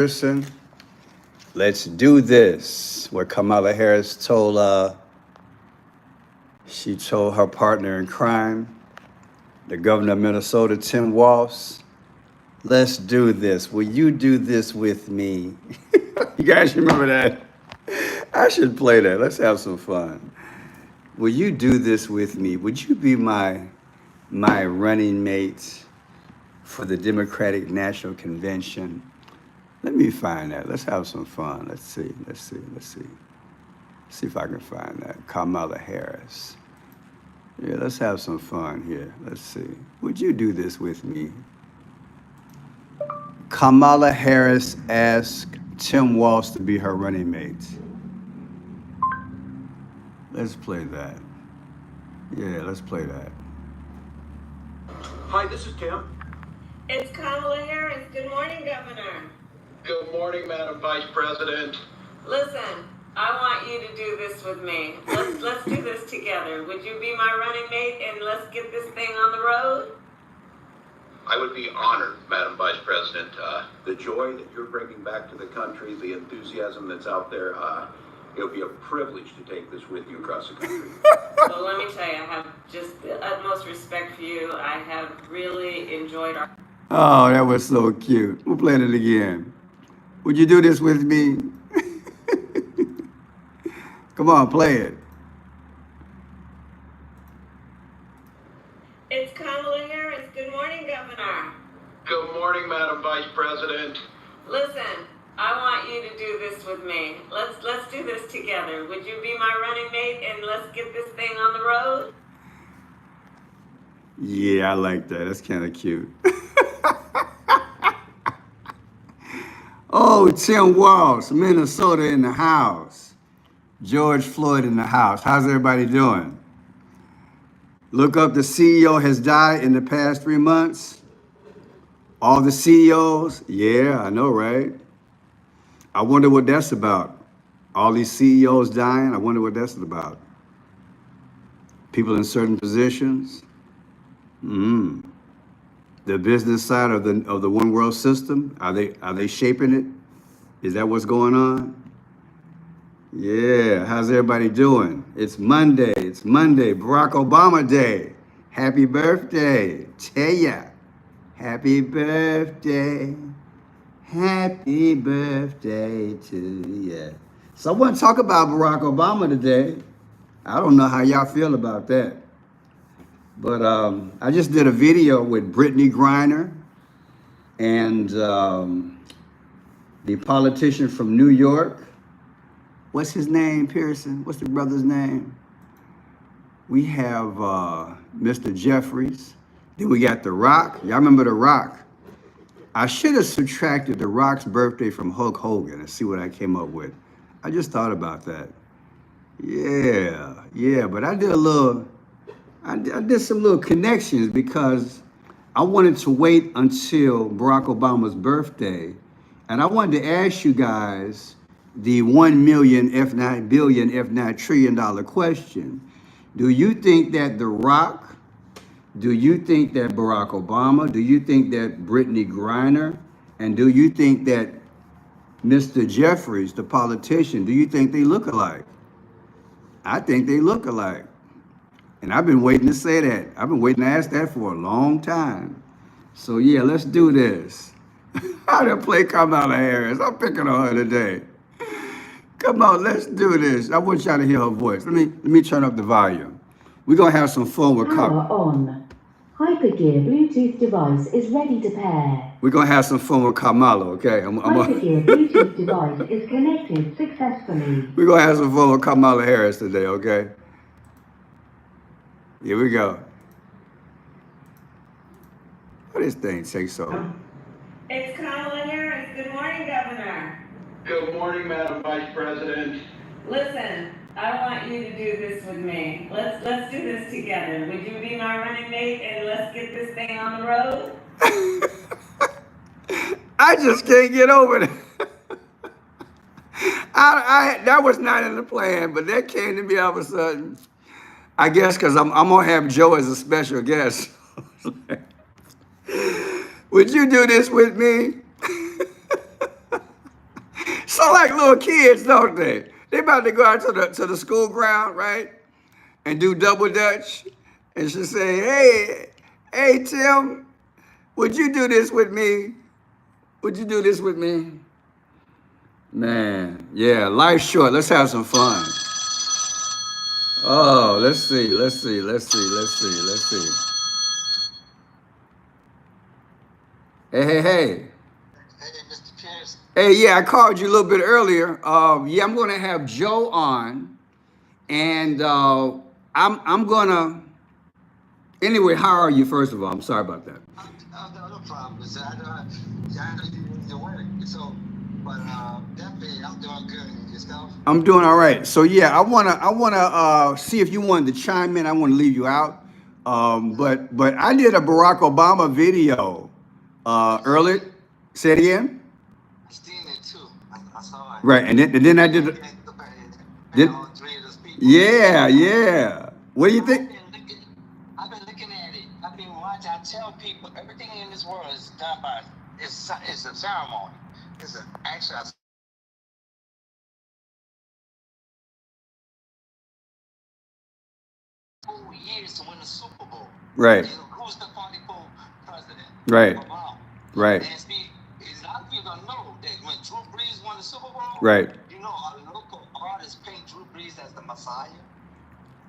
Person, let's do this. What Kamala Harris told, she told her partner in crime, the governor of Minnesota, Tim Walz, let's do this. Will you do this with me? You guys remember that? I should play that. Let's have some fun. Will you do this with me? Would you be my running mate for the Democratic National Convention? Let me find that. Let's have some fun. Let's see if I can find that. Kamala Harris. Yeah, let's have some fun here. Let's see. Would you do this with me? Kamala Harris asked Tim Walz to be her running mate. Let's play that. Yeah, let's play that. Hi, this is Tim. It's Kamala Harris. Good morning, Governor. Good morning, Madam Vice President. Listen, I want you to do this with me. Let's do this together. Would you be my running mate and let's get this thing on the road? I would be honored, Madam Vice President. The joy that you're bringing back to the country, the enthusiasm that's out there, it would be a privilege to take this with you across the country. Well, let me tell you, I have just the utmost respect for you. I have really enjoyed our... Oh, that was so cute. We'll play it again. Would you do this with me? Come on, play it. It's Kamala Harris. Good morning, Governor. Good morning, Madam Vice President. Listen, I want you to do this with me. Let's do this together. Would you be my running mate and let's get this thing on the road? Yeah, I like that. That's kind of cute. Oh, Tim Walz, Minnesota in the house. George Floyd in the house. How's everybody doing? Look up, the CEO has died in the past 3 months. All the CEOs, yeah, I know, right? I wonder what that's about. All these CEOs dying, I wonder what that's about. People in certain positions. The business side of the one world system, are they shaping it? Is that what's going on? Yeah, how's everybody doing? It's Monday, Barack Obama Day. Happy birthday, tell ya. Happy birthday to ya. So I want to talk about Barack Obama today. I don't know how y'all feel about that. But I just did a video with Brittney Griner and the politician from New York. What's his name, Pearson? What's the brother's name? We have Mr. Jeffries. Then we got The Rock. Y'all remember The Rock? I should have subtracted The Rock's birthday from Hulk Hogan and see what I came up with. I just thought about that. Yeah, but I did some little connections because I wanted to wait until Barack Obama's birthday. And I wanted to ask you guys the 1 million, if not billion, if not trillion dollar question. Do you think that The Rock, do you think that Barack Obama, do you think that Brittney Griner, and do you think that Mr. Jeffries, the politician, do you think they look alike? I think they look alike. And I've been waiting to say that. I've been waiting to ask that for a long time. So yeah, let's do this. I done play Kamala Harris. I'm picking on her today. Come on, let's do this. I want y'all to hear her voice. Let me turn up the volume. We're gonna have some fun with Power on. Hypergear Bluetooth device is ready to pair. We're gonna have some fun with Kamala, okay? Hypergear Bluetooth device is connected successfully. We're gonna have some fun with Kamala Harris today, okay? Here we go. What this thing takes so? It's Kamala Harris. Good morning, Governor. Good morning, Madam Vice President. Listen, I want you to do this with me. Let's do this together. Would you be my running mate and let's get this thing on the road? I just can't get over that. That was not in the plan, but that came to me all of a sudden. I guess because I'm gonna have Joe as a special guest. Would you do this with me? sound like little kids, don't they? They about to go out to the school ground, right? And do double dutch. And she'll say, hey, Tim, would you do this with me? Would you do this with me? Man, yeah, life's short. Let's have some fun. Oh, let's see. Hey. Hey, Mr. Pierce. Hey, yeah, I called you a little bit earlier. Yeah, I'm gonna have Joe on, and I'm gonna. Anyway, how are you? First of all, I'm sorry about that. No problem. So I know you need your work. So, but definitely, I'm doing good. And yourself? I'm doing all right. So yeah, I wanna see if you wanted to chime in. I want to leave you out. But I did a Barack Obama video earlier. Say it again. I seen it too. I saw it. Right, and then I did. All three of those people. Yeah. What do you think? I've been looking at it. I've been watching. I tell people everything in this world is done by it's a ceremony. It's an actual. 4 years to win the Super Bowl. Right. And who's the 44th president? Right. Obama. Right. And see, a lot of people don't know that when Drew Brees won the Super Bowl, Right. you know, a local artist paint Drew Brees as the Messiah.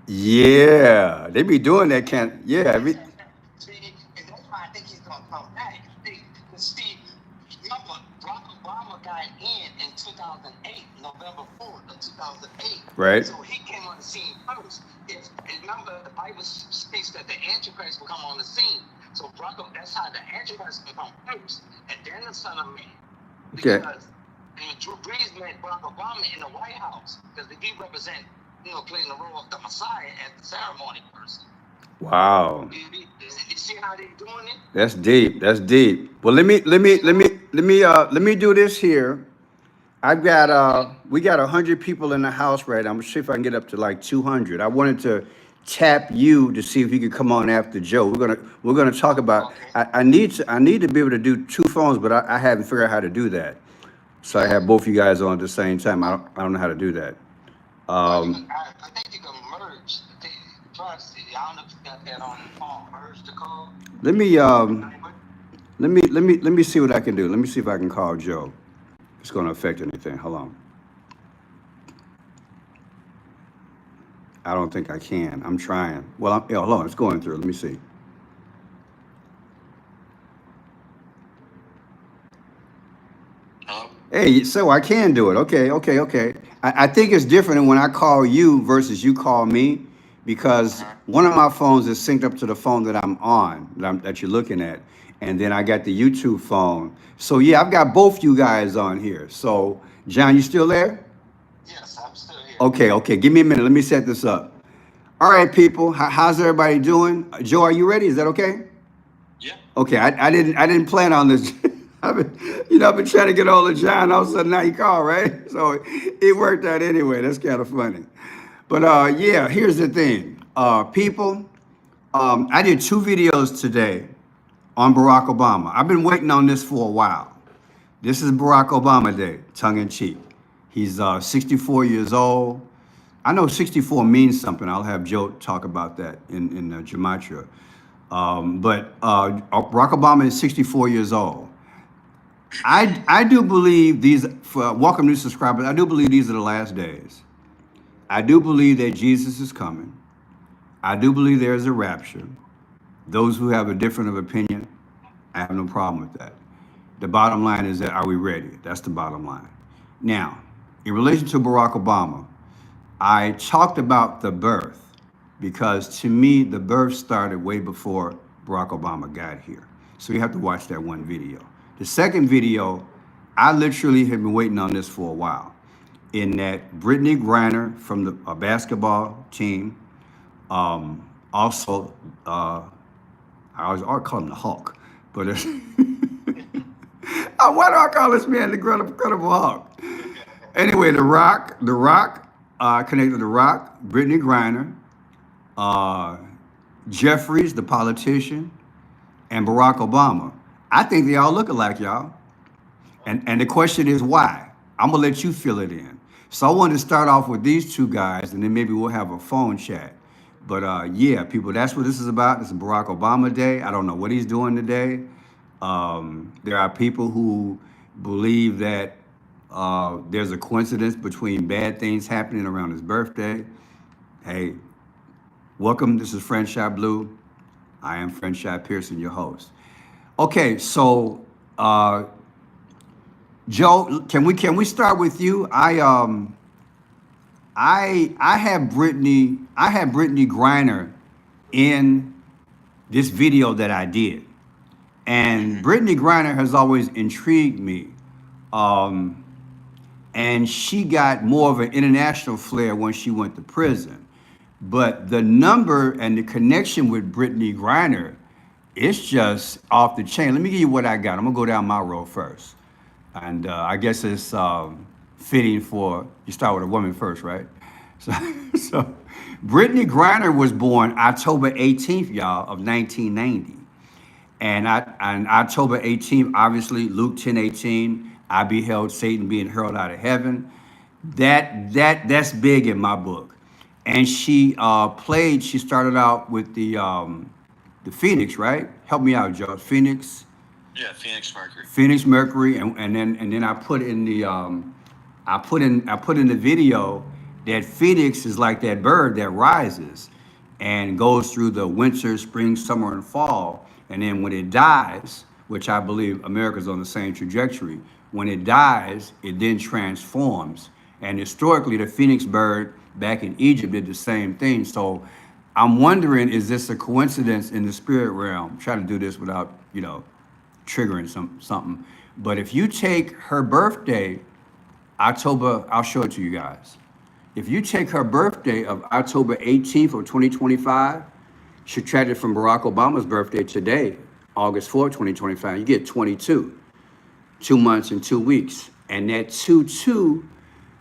Yeah, they be doing that kind. Yeah. See, and that's why I think he's gonna come back. See, remember, Barack Obama got in 2008, November 4th of 2008. Right. So he came on the scene first. Remember, the Bible speaks that the antichrist will come on the scene. So that's how the antichrist will come first, and then the Son of Man. Okay. Because Drew Brees met Barack Obama in the White House because he represent, playing the role of the Messiah as the ceremony person. Wow. You see how they're doing it? That's deep. Well, let me do this here. I've got we got 100 people in the house right now. I'm gonna see if I can get up to like 200. I wanted to tap you to see if you could come on after Joe. We're gonna talk about. Okay. I need to be able to do 2 phones, but I haven't figured out how to do that. So I have both you guys on at the same time. I don't know how to do that. I think you can merge. Plus, I don't know if you got that on the phone. Merge the call. Let me see what I can do. Let me see if I can call Joe. It's going to affect anything. Hold on. I don't think I can. I'm trying. Well, hold on. It's going through. Let me see. Hey, so I can do it. Okay. I think it's different than when I call you versus you call me, because one of my phones is synced up to the phone that I'm on, that you're looking at. And then I got the YouTube phone. So yeah, I've got both you guys on here. So John, you still there? Yes, I'm still here. Okay. Give me a minute. Let me set this up. All right, people. How's everybody doing? Joe, are you ready? Is that okay? Yeah. Okay. I didn't plan on this. I've been trying to get all of John. All of a sudden now you call, right? So it worked out anyway. That's kind of funny. But yeah, here's the thing, people. I did 2 videos today on Barack Obama. I've been waiting on this for a while. This is Barack Obama Day, tongue in cheek. He's 64 years old. I know 64 means something. I'll have Joe talk about that in Gematria. But Barack Obama is 64 years old. I do believe these, for welcome new subscribers, I do believe these are the last days. I do believe that Jesus is coming. I do believe there is a rapture. Those who have a different opinion, I have no problem with that. The bottom line is that, are we ready? That's the bottom line. Now, in relation to Barack Obama, I talked about the birth because to me, the birth started way before Barack Obama got here. So you have to watch that one video. The second video, I literally have been waiting on this for a while, in that Brittney Griner from the basketball team, also, I always call him the Hulk, but why do I call this man the Incredible Hulk? Anyway, The Rock, connected to The Rock, Brittney Griner, Jeffries, the politician, and Barack Obama. I think they all look alike, y'all. And the question is why? I'm gonna let you fill it in. So I wanted to start off with these two guys, and then maybe we'll have a phone chat. But yeah, people, that's what this is about. This is Barack Obama Day. I don't know what he's doing today. There are people who believe that there's a coincidence between bad things happening around his birthday. Hey, welcome. This is Friendship Blue. I am Friendship Pearson, your host. Okay, so Joe, can we start with you? I have Brittney Griner in this video that I did, and Brittney Griner has always intrigued me, and she got more of an international flair when she went to prison. But the number and the connection with Brittney Griner, it's just off the chain. Let me give you what I got. I'm gonna go down my road first, and I guess it's fitting for you start with a woman first, right? So Brittney Griner was born October 18th, y'all, of 1990, and on October 18th, obviously Luke 10:18, I beheld Satan being hurled out of heaven. That's big in my book. And she she started out with the Phoenix, right? Help me out, Joe. Phoenix. Yeah, Phoenix Mercury. Phoenix Mercury, and then I put in the I put in the video that Phoenix is like that bird that rises and goes through the winter, spring, summer, and fall. And then when it dies, which I believe America's on the same trajectory, when it dies, it then transforms. And historically, the Phoenix bird back in Egypt did the same thing. So I'm wondering, is this a coincidence in the spirit realm? I'm trying to do this without, triggering something. But if you take her birthday, October, I'll show it to you guys. If you take her birthday of October 18th of 2025, subtract it from Barack Obama's birthday today, August 4th, 2025, you get 22. 2 months and 2 weeks. And that 2-2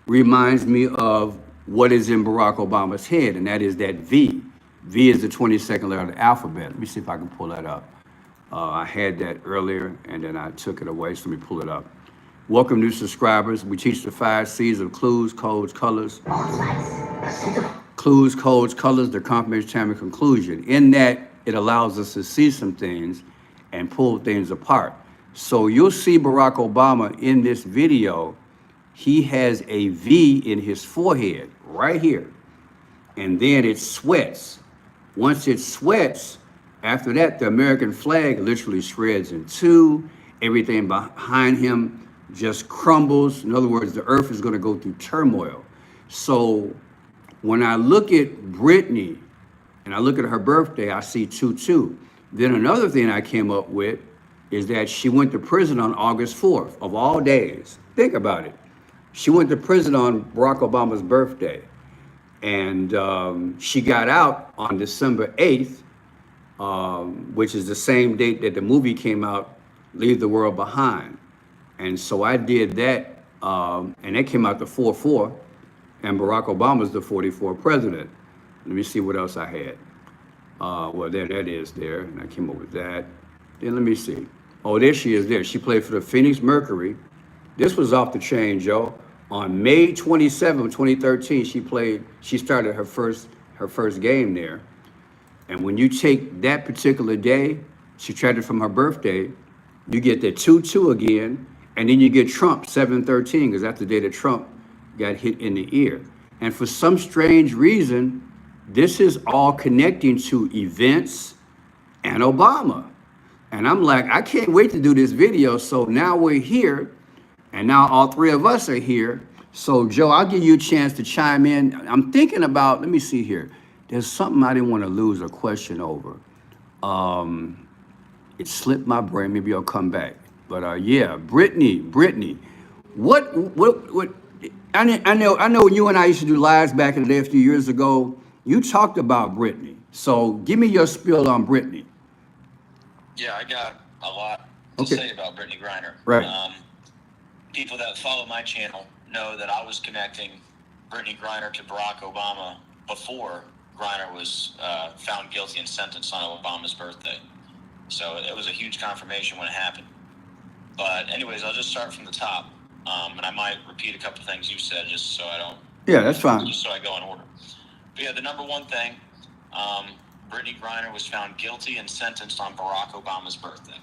reminds me of what is in Barack Obama's head, and that is that V. V is the 22nd letter of the alphabet. Let me see if I can pull that up. I had that earlier, and then I took it away, so let me pull it up. Welcome, new subscribers. We teach the 5 C's of clues, codes, colors. Clues, codes, colors, the confirmation, time, and conclusion. In that, it allows us to see some things and pull things apart. So you'll see Barack Obama in this video. He has a V in his forehead right here. And then it sweats. Once it sweats, after that, the American flag literally shreds in two. Everything behind him just crumbles. In other words, the earth is going to go through turmoil. So when I look at Brittney and I look at her birthday, I see 2-2. Then another thing I came up with is that she went to prison on August 4th, of all days. Think about it. She went to prison on Barack Obama's birthday. And she got out on December 8th, which is the same date that the movie came out, Leave the World Behind. And so I did that, and that came out the 4-4, and Barack Obama's the 44th president. Let me see what else I had. Well, there that is there, and I came up with that. Then let me see. Oh, there she is there. She played for the Phoenix Mercury. This was off the chain, Joe. On May 27, 2013, she started her first game there. And when you take that particular day, subtract it from her birthday, you get the 2-2 again, and then you get Trump 7/13, because that's the day that Trump got hit in the ear. And for some strange reason, this is all connecting to events and Obama. And I'm like, I can't wait to do this video. So now we're here, and now all three of us are here. So Joe, I'll give you a chance to chime in. I'm thinking about, let me see here. There's something I didn't want to lose a question over. It slipped my brain. Maybe I'll come back. But yeah, Brittney, what? I know you and I used to do lives back in the day a few years ago. You talked about Brittney. So give me your spiel on Brittney. Yeah, I got a lot to say about Brittney Griner. Right. People that follow my channel know that I was connecting Brittney Griner to Barack Obama before Griner was found guilty and sentenced on Obama's birthday. So it was a huge confirmation when it happened. But anyways, I'll just start from the top. And I might repeat a couple things you said just so I don't. Yeah, that's fine. Just so I go in order. But yeah, the number one thing, Brittney Griner was found guilty and sentenced on Barack Obama's birthday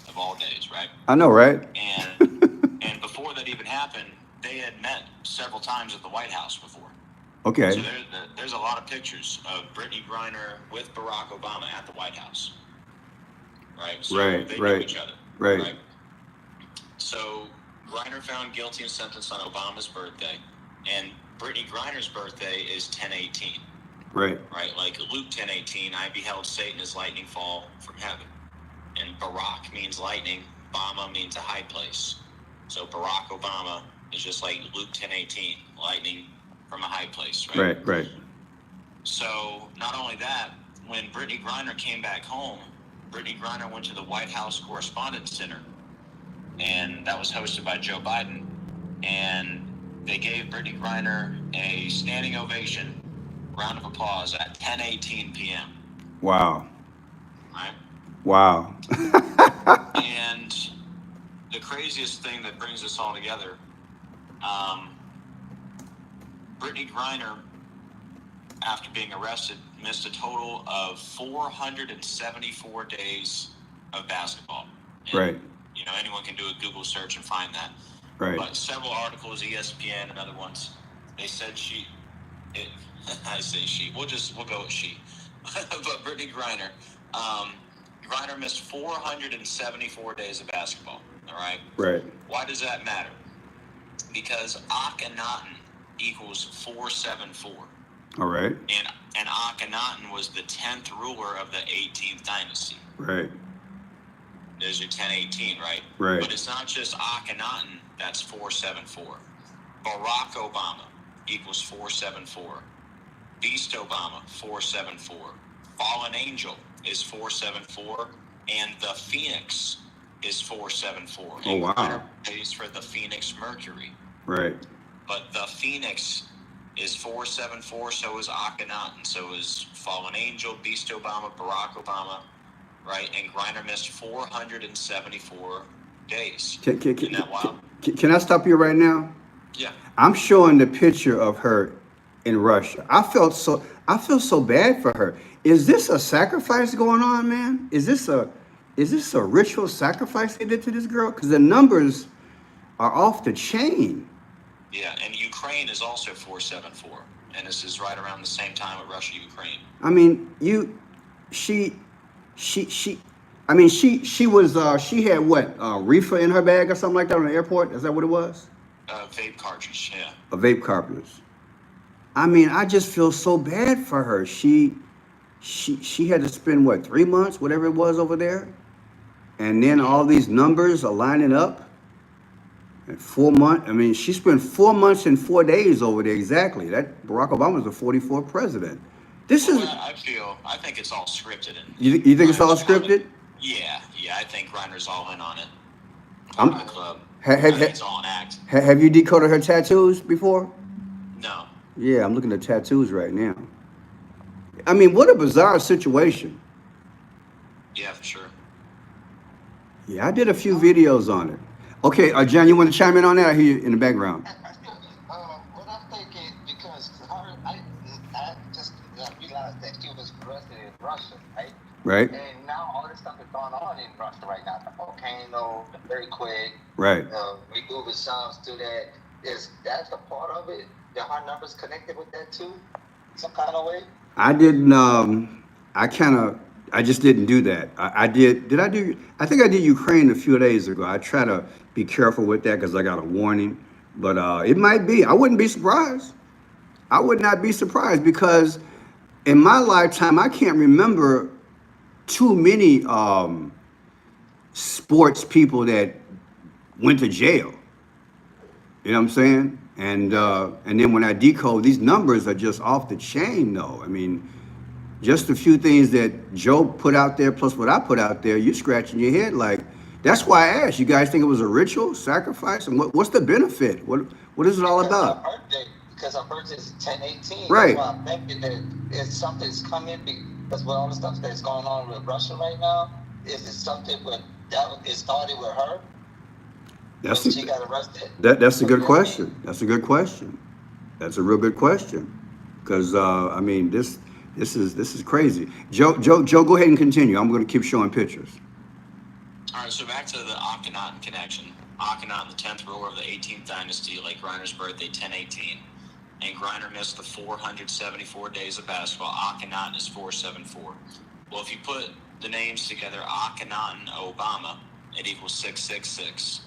of all days, right? I know, right? And before that even happened, they had met several times at the White House before. Okay. So there's a lot of pictures of Brittney Griner with Barack Obama at the White House. Right? So they knew each other. Right. So Griner found guilty and sentenced on Obama's birthday. And Brittney Griner's birthday is 10/18. Right. Right? Like Luke 10:18, I beheld Satan as lightning fall from heaven. And Barack means lightning. Obama means a high place. So Barack Obama is just like Luke 10:18, lightning from a high place, right? Right. So not only that, when Brittney Griner came back home, Brittney Griner went to the White House Correspondence Center, and that was hosted by Joe Biden, and they gave Brittney Griner a standing ovation, round of applause at 10:18 p.m. Wow. Right? Wow. And the craziest thing that brings us all together, Brittney Griner, after being arrested, missed a total of 474 days of basketball. And, Right. You know, anyone can do a Google search and find that. Right. But several articles, ESPN and other ones, they said I say she. We'll go with she. But Brittney Griner, Griner missed 474 days of basketball. All right. Right. Why does that matter? Because Akhenaten equals 474. All right. And Akhenaten was the 10th ruler of the 18th dynasty. Right. There's your 1018, right? Right. But it's not just Akhenaten that's 474. Barack Obama equals 474. Beast Obama, 474. Fallen Angel is 474. And the Phoenix is 474. Oh, wow. Pays for the Phoenix Mercury. Right. But the Phoenix is 474, so is Akhenaten, so is Fallen Angel, Beast Obama, Barack Obama, right? And Griner missed 474 days. Isn't that wild? Can I stop you right now? Yeah. I'm showing the picture of her in Russia. I feel so bad for her. Is this a sacrifice going on, man? Is this a ritual sacrifice they did to this girl? Because the numbers are off the chain. Yeah, and Ukraine is also 474, and this is right around the same time with Russia, Ukraine. I mean, she had what, reefer in her bag or something like that on the airport? Is that what it was? Vape cartridge, yeah. A vape cartridge. I mean, I just feel so bad for her. She had to spend what, 3 months, whatever it was over there, and then all these numbers are lining up. And 4 months. I mean, she spent 4 months and 4 days over there. Exactly. That Barack Obama was the 44th president. I think it's all scripted. And you think it's all scripted? Yeah. I think Griner's all in on it. The club. It's all an act. Have you decoded her tattoos before? No. Yeah, I'm looking at tattoos right now. I mean, what a bizarre situation. Yeah, for sure. Yeah, I did a few videos on it. Okay, John, you want to chime in on that? I hear you in the background. What I'm thinking, because I just realized that she was arrested in Russia, right? Right. And now all this stuff is going on in Russia right now. The volcano, the earthquake. Right. We move the sounds to that. Is that a part of it? Are her numbers connected with that too? Some kind of way? I didn't, I just didn't do that. I think I did Ukraine a few days ago. I try to be careful with that because I got a warning, but it might be. I wouldn't be surprised. I would not be surprised because in my lifetime, I can't remember too many sports people that went to jail. You know what I'm saying? And then when I decode, these numbers are just off the chain, though. I mean, just a few things that Joe put out there, plus what I put out there, you're scratching your head like. That's why I asked. You guys think it was a ritual sacrifice, and what's the benefit? What is it all about? Because her birthday is 10/18. Right. That's why I'm thinking that something's coming because with all the stuff that's going on with Russia right now, is it something it started with her? That's when she got arrested? that's a For good killing? question. That's a good question. That's a real good question. Because I mean, this is crazy. Joe, go ahead and continue. I'm going to keep showing pictures. All right, so back to the Akhenaten connection. Akhenaten, the 10th ruler of the 18th dynasty, like Griner's birthday, 1018. And Griner missed the 474 days of basketball. Akhenaten is 474. Well, if you put the names together, Akhenaten, Obama, it equals 666.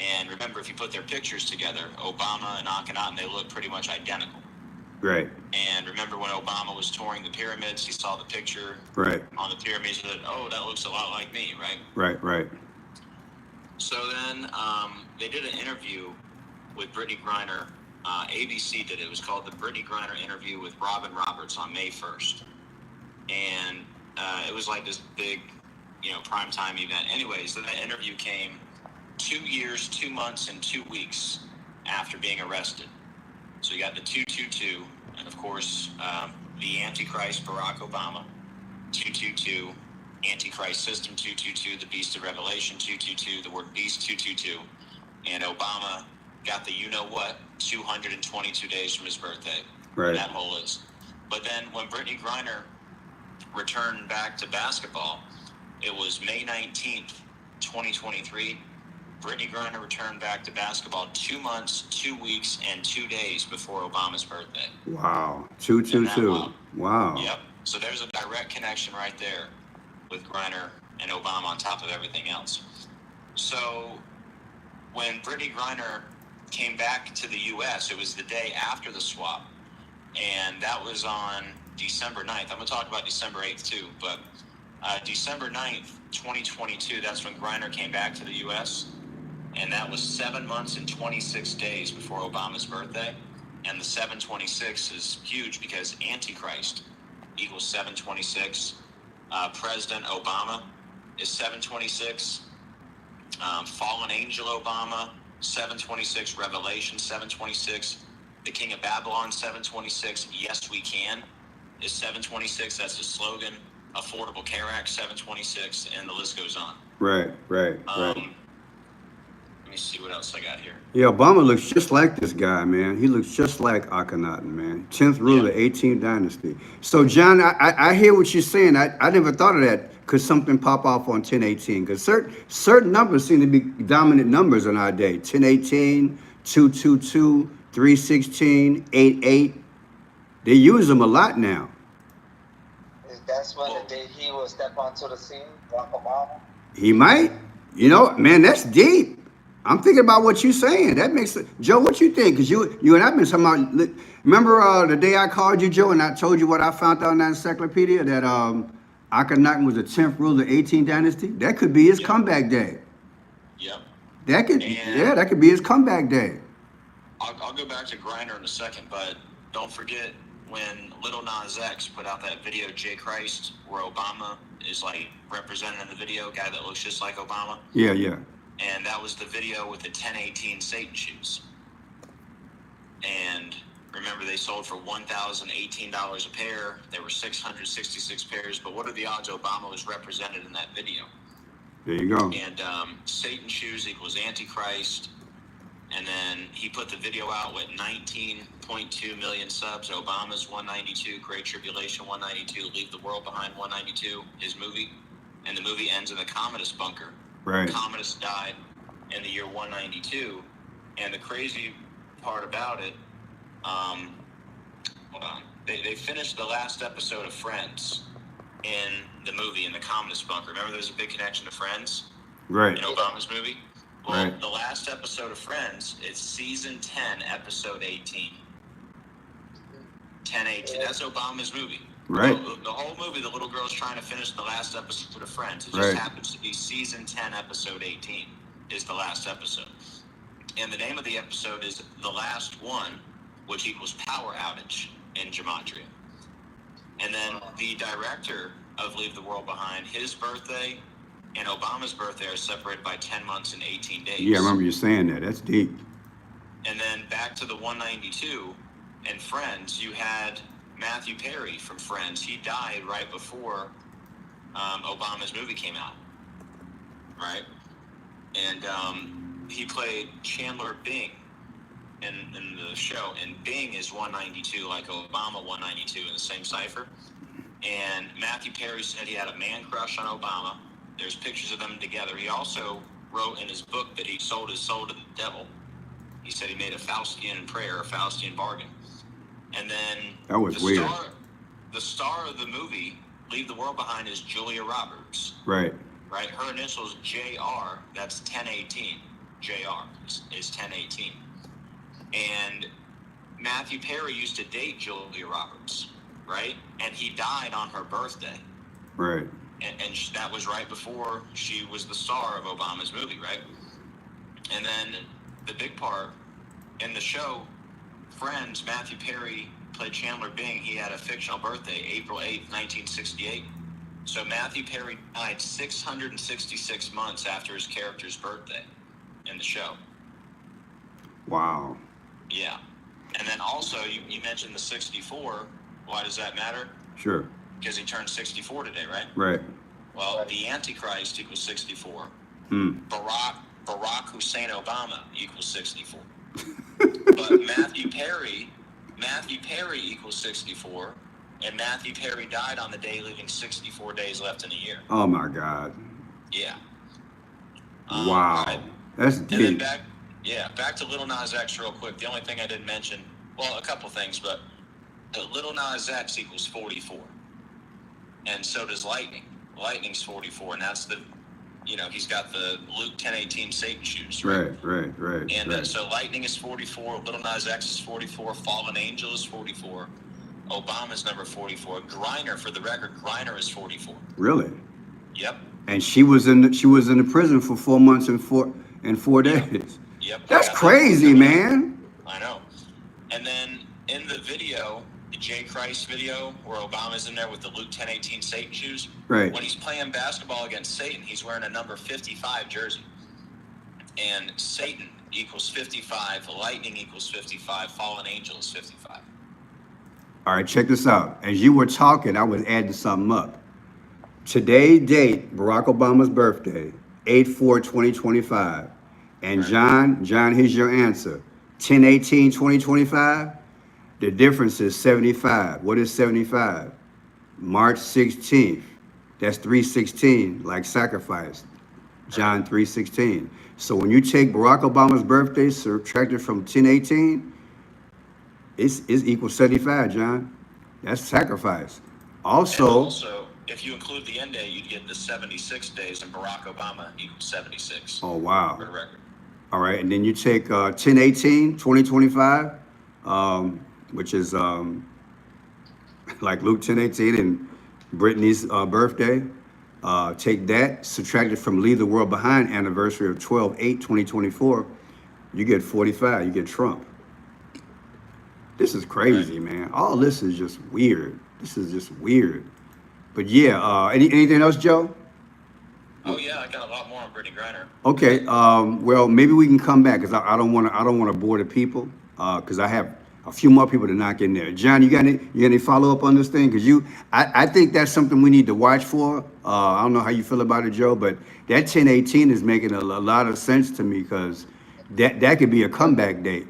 And remember, if you put their pictures together, Obama and Akhenaten, they look pretty much identical. Right. And remember when Obama was touring the pyramids, he saw the picture Right. on the pyramids and said, oh, that looks a lot like me, right? Right. Right. So then they did an interview with Brittney Griner. ABC did it. It was called the Brittney Griner interview with Robin Roberts on May 1st. And it was like this big, primetime event. Anyways, then that interview came 2 years, 2 months, and 2 weeks after being arrested. So you got the 222, and of course, the Antichrist, Barack Obama, 222, Antichrist system 222, the Beast of Revelation 222, the word beast 222, and Obama got the 222 days from his birthday. Right. That whole list. But then when Brittney Griner returned back to basketball, it was May 19th, 2023. Brittney Griner returned back to basketball 2 months, 2 weeks, and 2 days before Obama's birthday. Wow. 222. Wow. Yep. So there's a direct connection right there with Griner and Obama on top of everything else. So when Brittney Griner came back to the U.S., it was the day after the swap, and that was on December 9th. I'm going to talk about December 8th too, but December 9th, 2022, that's when Griner came back to the U.S., and that was 7 months and 26 days before Obama's birthday. And the 726 is huge because Antichrist equals 726. President Obama is 726. Fallen Angel Obama, 726. Revelation, 726. The King of Babylon, 726. Yes, We Can is 726. That's the slogan. Affordable Care Act, 726. And the list goes on. Right. Let me see what else I got here. Yeah, Obama looks just like this guy, man. He looks just like Akhenaten, man. 10th ruler, 18th dynasty. So, John, I hear what you're saying. I never thought of that. Could something pop off on 1018? Because certain numbers seem to be dominant numbers in our day. 1018, 222, 316, 88. They use them a lot now. That's when the day he will step onto the scene, Barack Obama? He might. Man, that's deep. I'm thinking about what you're saying. That makes it. Joe, what you think? Because you and I've been talking about. Remember the day I called you, Joe, and I told you what I found out in that encyclopedia, that Akhenaten was the 10th ruler of the 18th dynasty? That could be his comeback day. Yep. That could be his comeback day. I'll go back to Griner in a second, but don't forget when Lil Nas X put out that video, J. Christ, where Obama is like represented in the video, guy that looks just like Obama. Yeah. And that was the video with the 1018 Satan shoes. And remember, they sold for $1,018 a pair. There were 666 pairs. But what are the odds Obama was represented in that video? There you go. And Satan shoes equals Antichrist. And then he put the video out with 19.2 million subs. Obama's 192, Great Tribulation 192, Leave the World Behind 192, his movie. And the movie ends in the communist bunker. Right. Communists died in the year 192. And the crazy part about it, hold on. They finished the last episode of Friends in the movie in the communist bunker. Remember there's a big connection to Friends? Right. In Obama's movie? Well, Right. The last episode of Friends is season 10, episode 18. 10:18. That's Obama's movie. Right. The whole movie, the little girl's trying to finish the last episode of Friends. It just Right. happens to be season 10, episode 18 is the last episode. And the name of the episode is The Last One, which equals power outage in Gematria. And then the director of Leave the World Behind, his birthday and Obama's birthday are separated by 10 months and 18 days. Yeah, I remember you saying that. That's deep. And then back to the 192 and Friends, you had Matthew Perry from Friends. He died right before Obama's movie came out, right? And he played Chandler Bing in the show, and Bing is 192, like Obama 192 in the same cipher. And Matthew Perry said he had a man crush on Obama. There's pictures of them together. He also wrote in his book that he sold his soul to the devil. He said he made a Faustian prayer, a Faustian bargain. And then That was weird. The star of the movie, Leave the World Behind, is Julia Roberts. Right. Right? Her initials JR, that's 1018. JR is 1018. And Matthew Perry used to date Julia Roberts, right? And he died on her birthday. Right. And that was right before she was the star of Obama's movie, right? And then the big part in the show, Friends, Matthew Perry played Chandler Bing. He had a fictional birthday, April 8th, 1968. So Matthew Perry died 666 months after his character's birthday in the show. Wow. Yeah. And then also, you mentioned the 64. Why does that matter? Sure. Because he turned 64 today, right? Right. Well, the Antichrist equals 64. Barack Hussein Obama equals 64. But Matthew Perry equals 64, and Matthew Perry died on the day, leaving 64 days left in a year. Oh my God. Yeah. Wow. Right. That's And deep. then back to Little Nas X real quick. The only thing I didn't mention, well, a couple things, but Little Nas X equals 44. And so does Lightning. Lightning's 44, and that's he's got the Luke 10:18 Satan shoes. Right. And so Lightning is 44, Little Nas X is 44, Fallen Angel is 44, Obama's number 44. Griner, for the record, Griner is 44. Really? Yep. And she was in the prison for 4 months and 4 days. Yep. That's crazy, man. I know. And then in the video, the J. Christ video, where Obama's in there with the Luke 10:18 Satan shoes, Right. when he's playing basketball against Satan, he's wearing a number 55 jersey. And Satan equals 55, Lightning equals 55, Fallen Angel is 55. All right, check this out. As you were talking, I was adding something up. Today's date, Barack Obama's birthday, 8/4/2025. And John, here's your answer. 10/18/2025. The difference is 75. What is 75? March 16th. That's 3/16, like sacrifice. John 3:16. So when you take Barack Obama's birthday, subtract it from 10/18, it's equals 75, John. That's sacrifice. Also, if you include the end day, you'd get the 76 days, and Barack Obama equals 76. oh wow. For the record. All right, and then you take 10/18/2025, which is like Luke 10:18 and Brittney's birthday. Take that, subtract it from Leave the World Behind anniversary of 12/8/2024. You get 45. You get Trump. This is crazy, man. All this is just weird. This is just weird. But yeah, anything else, Joe? Oh yeah, I got a lot more on Brittney Griner. Okay, well, maybe we can come back because I don't want to bore the people because I have a few more people to knock in there. John, you got any follow up on this thing? Because I think that's something we need to watch for. I don't know how you feel about it, Joe, but that 10/18 is making a lot of sense to me because that could be a comeback date.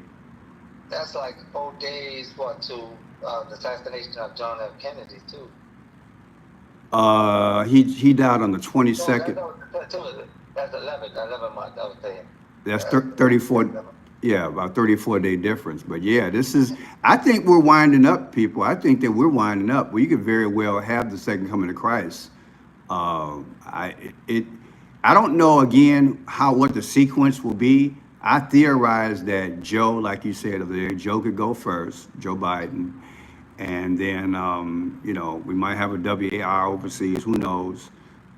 That's like 4 days, to the assassination of John F. Kennedy, too. He died on the 22nd. No, that's 11 months, I was saying. That's 34. Yeah, about 34-day difference. But yeah, I think we're winding up, people. I think that we're winding up. We could very well have the second coming of Christ. I don't know again what the sequence will be. I theorize that Joe, like you said over there, Joe could go first, Joe Biden. And then, we might have a WAR overseas, who knows?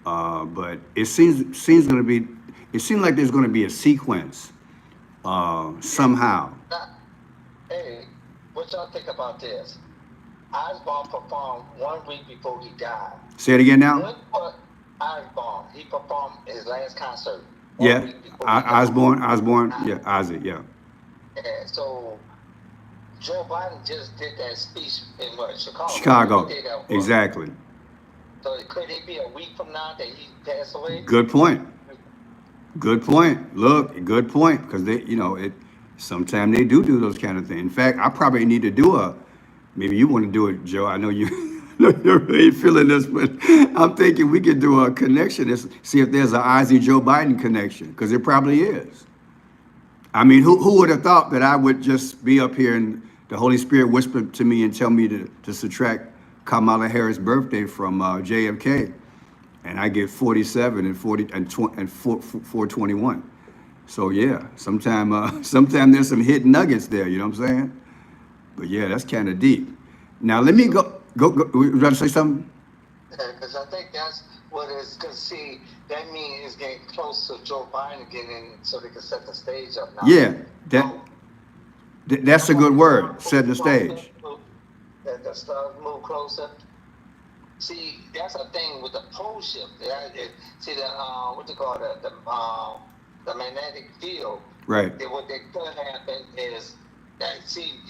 But it seems like there's going to be a sequence somehow. Hey, what y'all think about this? Osborne performed 1 week before he died. Say it again now? Osborne, he performed his last concert. Yeah, Osborne, yeah, Ozzy, yeah. And so Joe Biden just did that speech in Chicago. Chicago, exactly. So could it be a week from now that he passed away? Good point. Good point. Look, good point. Because they, sometimes they do those kind of things. In fact, I probably need to do maybe you want to do it, Joe. I know you, I know you're really feeling this, but I'm thinking we could do a connection. See if there's an Ozzy Joe Biden connection, because it probably is. I mean, who would have thought that I would just be up here and the Holy Spirit whispered to me and tell me to subtract Kamala Harris' birthday from JFK, and I get 47 and 421. So yeah, sometime there's some hidden nuggets there. You know what I'm saying? But yeah, that's kind of deep. Now let me go. You want to say something? Because I think that's what it's, because see, that means it's getting close to Joe Biden getting, so they can set the stage up now. Yeah, that's a good word, setting the stage. That the stars move closer. See, that's a thing with the pole shift. See, what you call it, the magnetic field. Right. What they could happen is that, see,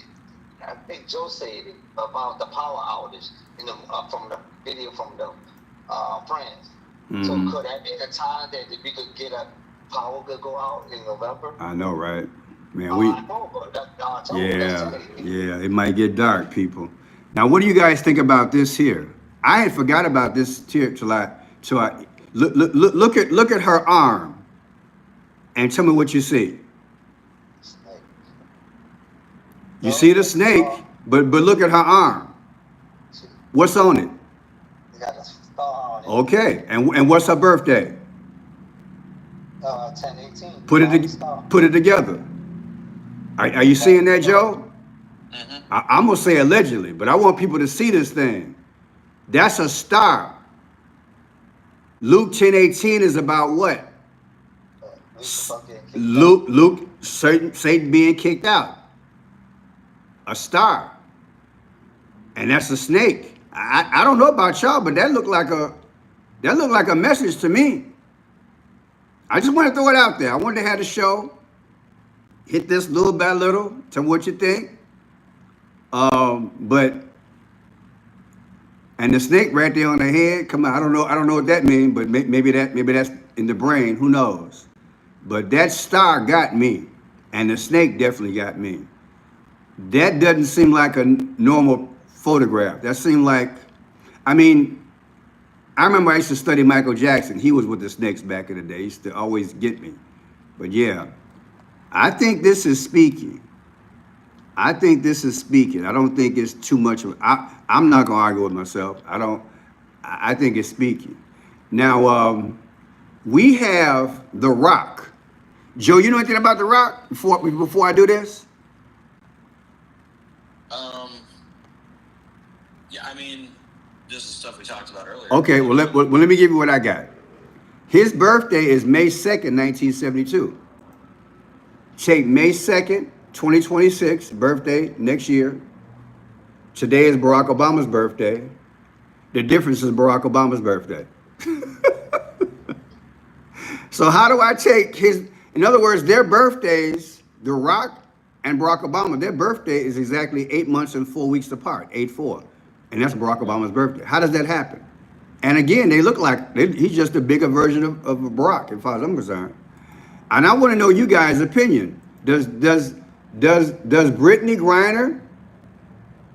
I think Joe said it about the power outage from the video from the friends. Mm-hmm. So could that be the time that we could get power could go out in November? I know, right? Man, I know, but it might get dark, people. Now, what do you guys think about this here? I had forgot about this here till I look at her arm, and tell me what you see. Snake. You see the snake, but look at her arm. What's on it? You got a star on it. Okay, and what's her birthday? 10/18. Put it together. Are you seeing that, Joe? Mm-hmm. I'm gonna say allegedly, but I want people to see this thing. That's a star. Luke 10:18 is about what? Satan being kicked out. A star. And that's a snake. I don't know about y'all, but that looked like a message to me. I just want to throw it out there. I wanted to have the show. Hit this little by little. Tell me what you think. And the snake right there on the head. Come on, I don't know what that means, but maybe that's in the brain. Who knows? But that star got me, and the snake definitely got me. That doesn't seem like a normal photograph. That seemed like, I remember I used to study Michael Jackson. He was with the snakes back in the day. He used to always get me. But yeah, I think this is speaking. I don't think it's too much of I'm not going to argue with myself. I think it's speaking. Now, we have The Rock. Joe, you know anything about The Rock before I do this? Yeah, this is stuff we talked about earlier. Okay, well, let me give you what I got. His birthday is May 2nd, 1972. Take May 2nd, 2026, birthday next year. Today is Barack Obama's birthday. The difference is Barack Obama's birthday. So how do I take in other words, their birthdays, The Rock and Barack Obama, their birthday is exactly 8 months and 4 weeks apart, 8/4. And that's Barack Obama's birthday. How does that happen? And again, they look like he's just a bigger version of Barack, as far as I'm concerned. And I want to know you guys' opinion. Does Brittney Griner,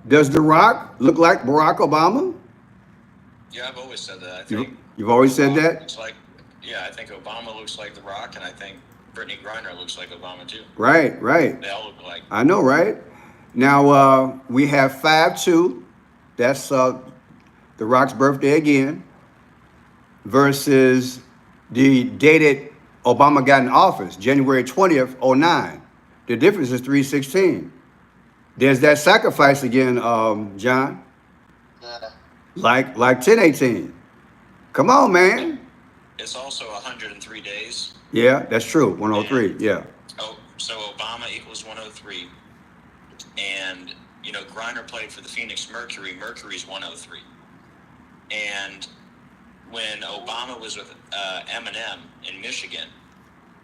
does The Rock look like Barack Obama? Yeah, I've always said that. I think You've always said that? I think Obama looks like The Rock, and I think Brittney Griner looks like Obama too. Right. They all look like. I know, right? Now we have 5/2. That's The Rock's birthday again. Versus the date that Obama got in office, January 20th, 2009. The difference is 3/16. There's that sacrifice again, John. Like 10/18. Come on, man. It's also 103 days. Yeah, that's true. 103. Yeah. Oh, so Obama equals 103, and Griner played for the Phoenix Mercury. Mercury's 103, and when Obama was with Eminem in Michigan,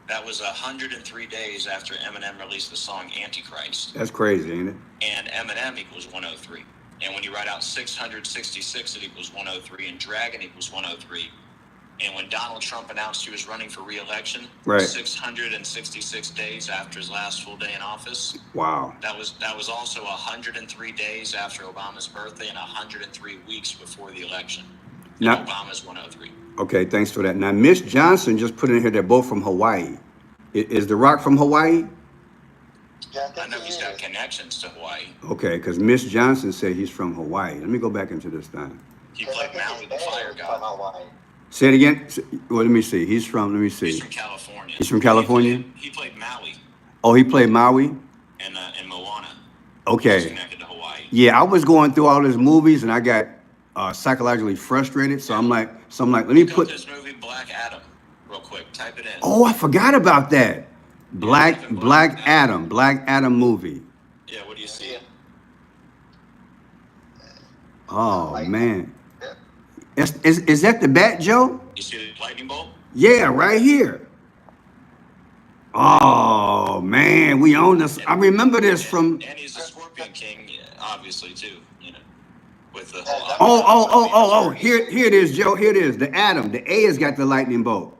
that was 103 days after Eminem released the song Antichrist. That's crazy, ain't it? And Eminem equals 103. And when you write out 666, it equals 103, and Dragon equals 103. And when Donald Trump announced he was running for re-election, Right. 666 days after his last full day in office. Wow. That was also 103 days after Obama's birthday and 103 weeks before the election. And Now, Obama's 103. okay, thanks for that. Now, Miss Johnson just put in here they're both from Hawaii. Is The Rock from Hawaii? Yeah, I know he's got connections to Hawaii. Okay, because Miss Johnson said he's from Hawaii. Let me go back into this thing. He played Maui the Fire God. Say it again. Well, let me see. Let me see. He's from California. He's from California? He played Maui Oh, he played Maui? in Moana. Okay. He's connected to Hawaii. Yeah, I was going through all these movies and I got psychologically frustrated. So I'm like, let me Look up put. this movie Black Adam real quick. Type it in. Oh, I forgot about that. Black Adam movie. Yeah, what do you see? Oh man, is that the Bat, Joe? You see the lightning bolt? Yeah, right here. Oh man, we own this. I remember this from. And he's the Scorpion King, obviously too. You know, with the Oh. Here it is, Joe. Here it is. The Adam. The A has got the lightning bolt.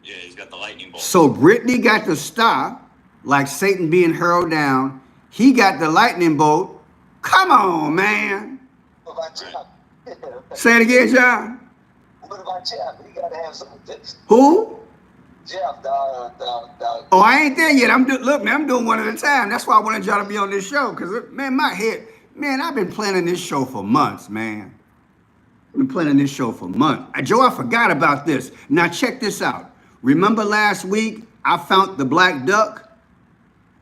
Yeah, he's got the lightning bolt. So Brittney got the star, like Satan being hurled down. He got the lightning bolt. Come on, man. What about Jeff? Say it again, John. What about Jeff? He got to have some. Who? Jeff, the Oh, I ain't there yet. Look, man, I'm doing one at a time. That's why I wanted y'all to be on this show. Because, man, my head, man, I've been planning this show for months, man. I've been planning this show for months. Joe, I forgot about this. Now, check this out. Remember last week, I found the black duck?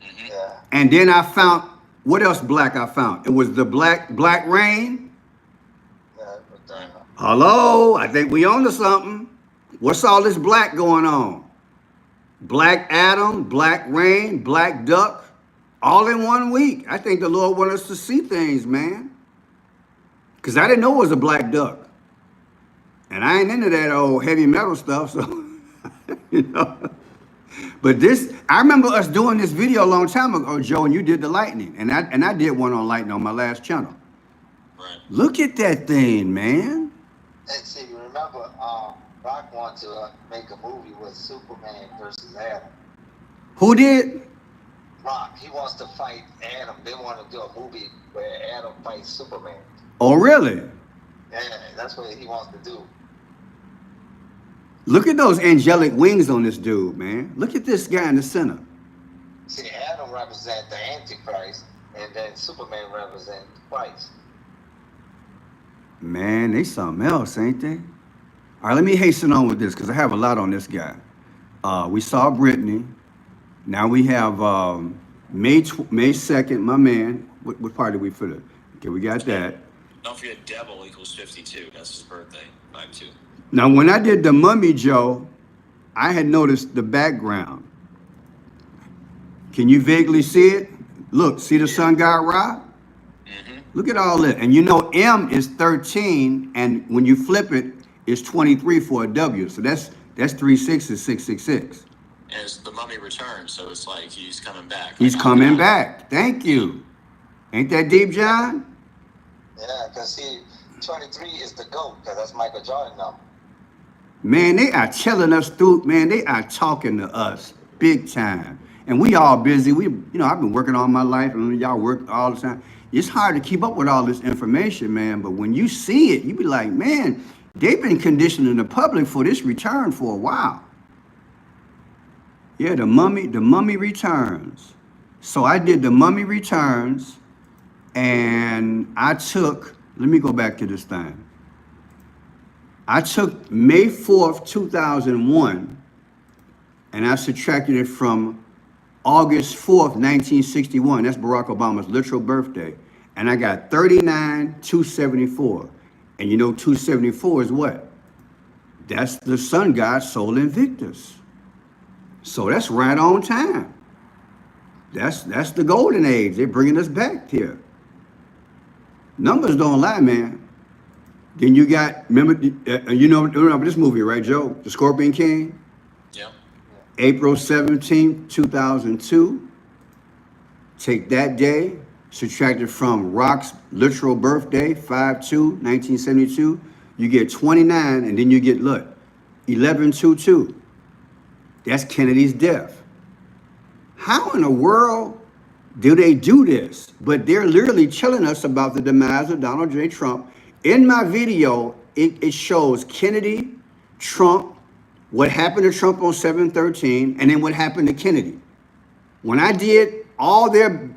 Yeah. And then I found, what else black I found? It was the black rain. Hello, I think we on to something. What's all this black going on? Black Adam, black rain, black duck, all in 1 week. I think the Lord wanted us to see things, man. Because I didn't know it was a black duck. And I ain't into that old heavy metal stuff, so, you know. But I remember us doing this video a long time ago, Joe, and you did the lightning. And I did one on lightning on my last channel. Right. Look at that thing, man. And see, remember, Rock wanted to make a movie with Superman versus Adam. Who did? Rock, he wants to fight Adam. They want to do a movie where Adam fights Superman. Oh, really? Yeah, that's what he wants to do. Look at those angelic wings on this dude, man. Look at this guy in the center. See, Adam represents the antichrist, and then Superman represents Christ. Man, they something else, ain't they? All right, let me hasten on with this because I have a lot on this guy. We saw Brittney. Now we have May 2nd, my man. What part did we put it? Okay, we got that. Don't forget Devil equals 52. That's his birthday. 5-2. Now, when I did the mummy, Joe, I had noticed the background. Can you vaguely see it? Look, see the sun god Ra? Mm-hmm. Look at all that. And you know M is 13, and when you flip it, it's 23 for a W. So that's 3 6 is 666. And it's the mummy returns, so it's like he's coming back. He's coming back. Thank you. Ain't that deep, John? Yeah, because see, 23 is the GOAT, because that's Michael Jordan now. Man, they are telling us through, man, they are talking to us big time. And we all busy. I've been working all my life, and y'all work all the time. It's hard to keep up with all this information, man. But when you see it, you be like, man, they've been conditioning the public for this return for a while. Yeah, the mummy returns. So I did the mummy returns, and I took, let me go back to this thing. I took May 4th, 2001, and I subtracted it from August 4th, 1961. That's Barack Obama's literal birthday. And I got 39,274. And you know 274 is what? That's the sun god Sol Invictus. So that's right on time. That's the golden age. They're bringing us back here. Numbers don't lie, man. Then you got, remember this movie, right, Joe? The Scorpion King? Yeah. April 17th, 2002. Take that day, subtract it from Rock's literal birthday, 5/2, 1972. You get 29, and then you get, look, 11/22. That's Kennedy's death. How in the world do they do this? But they're literally telling us about the demise of Donald J. Trump. In my video, it shows Kennedy, Trump, what happened to Trump on 7/13, and then what happened to Kennedy. When I did all their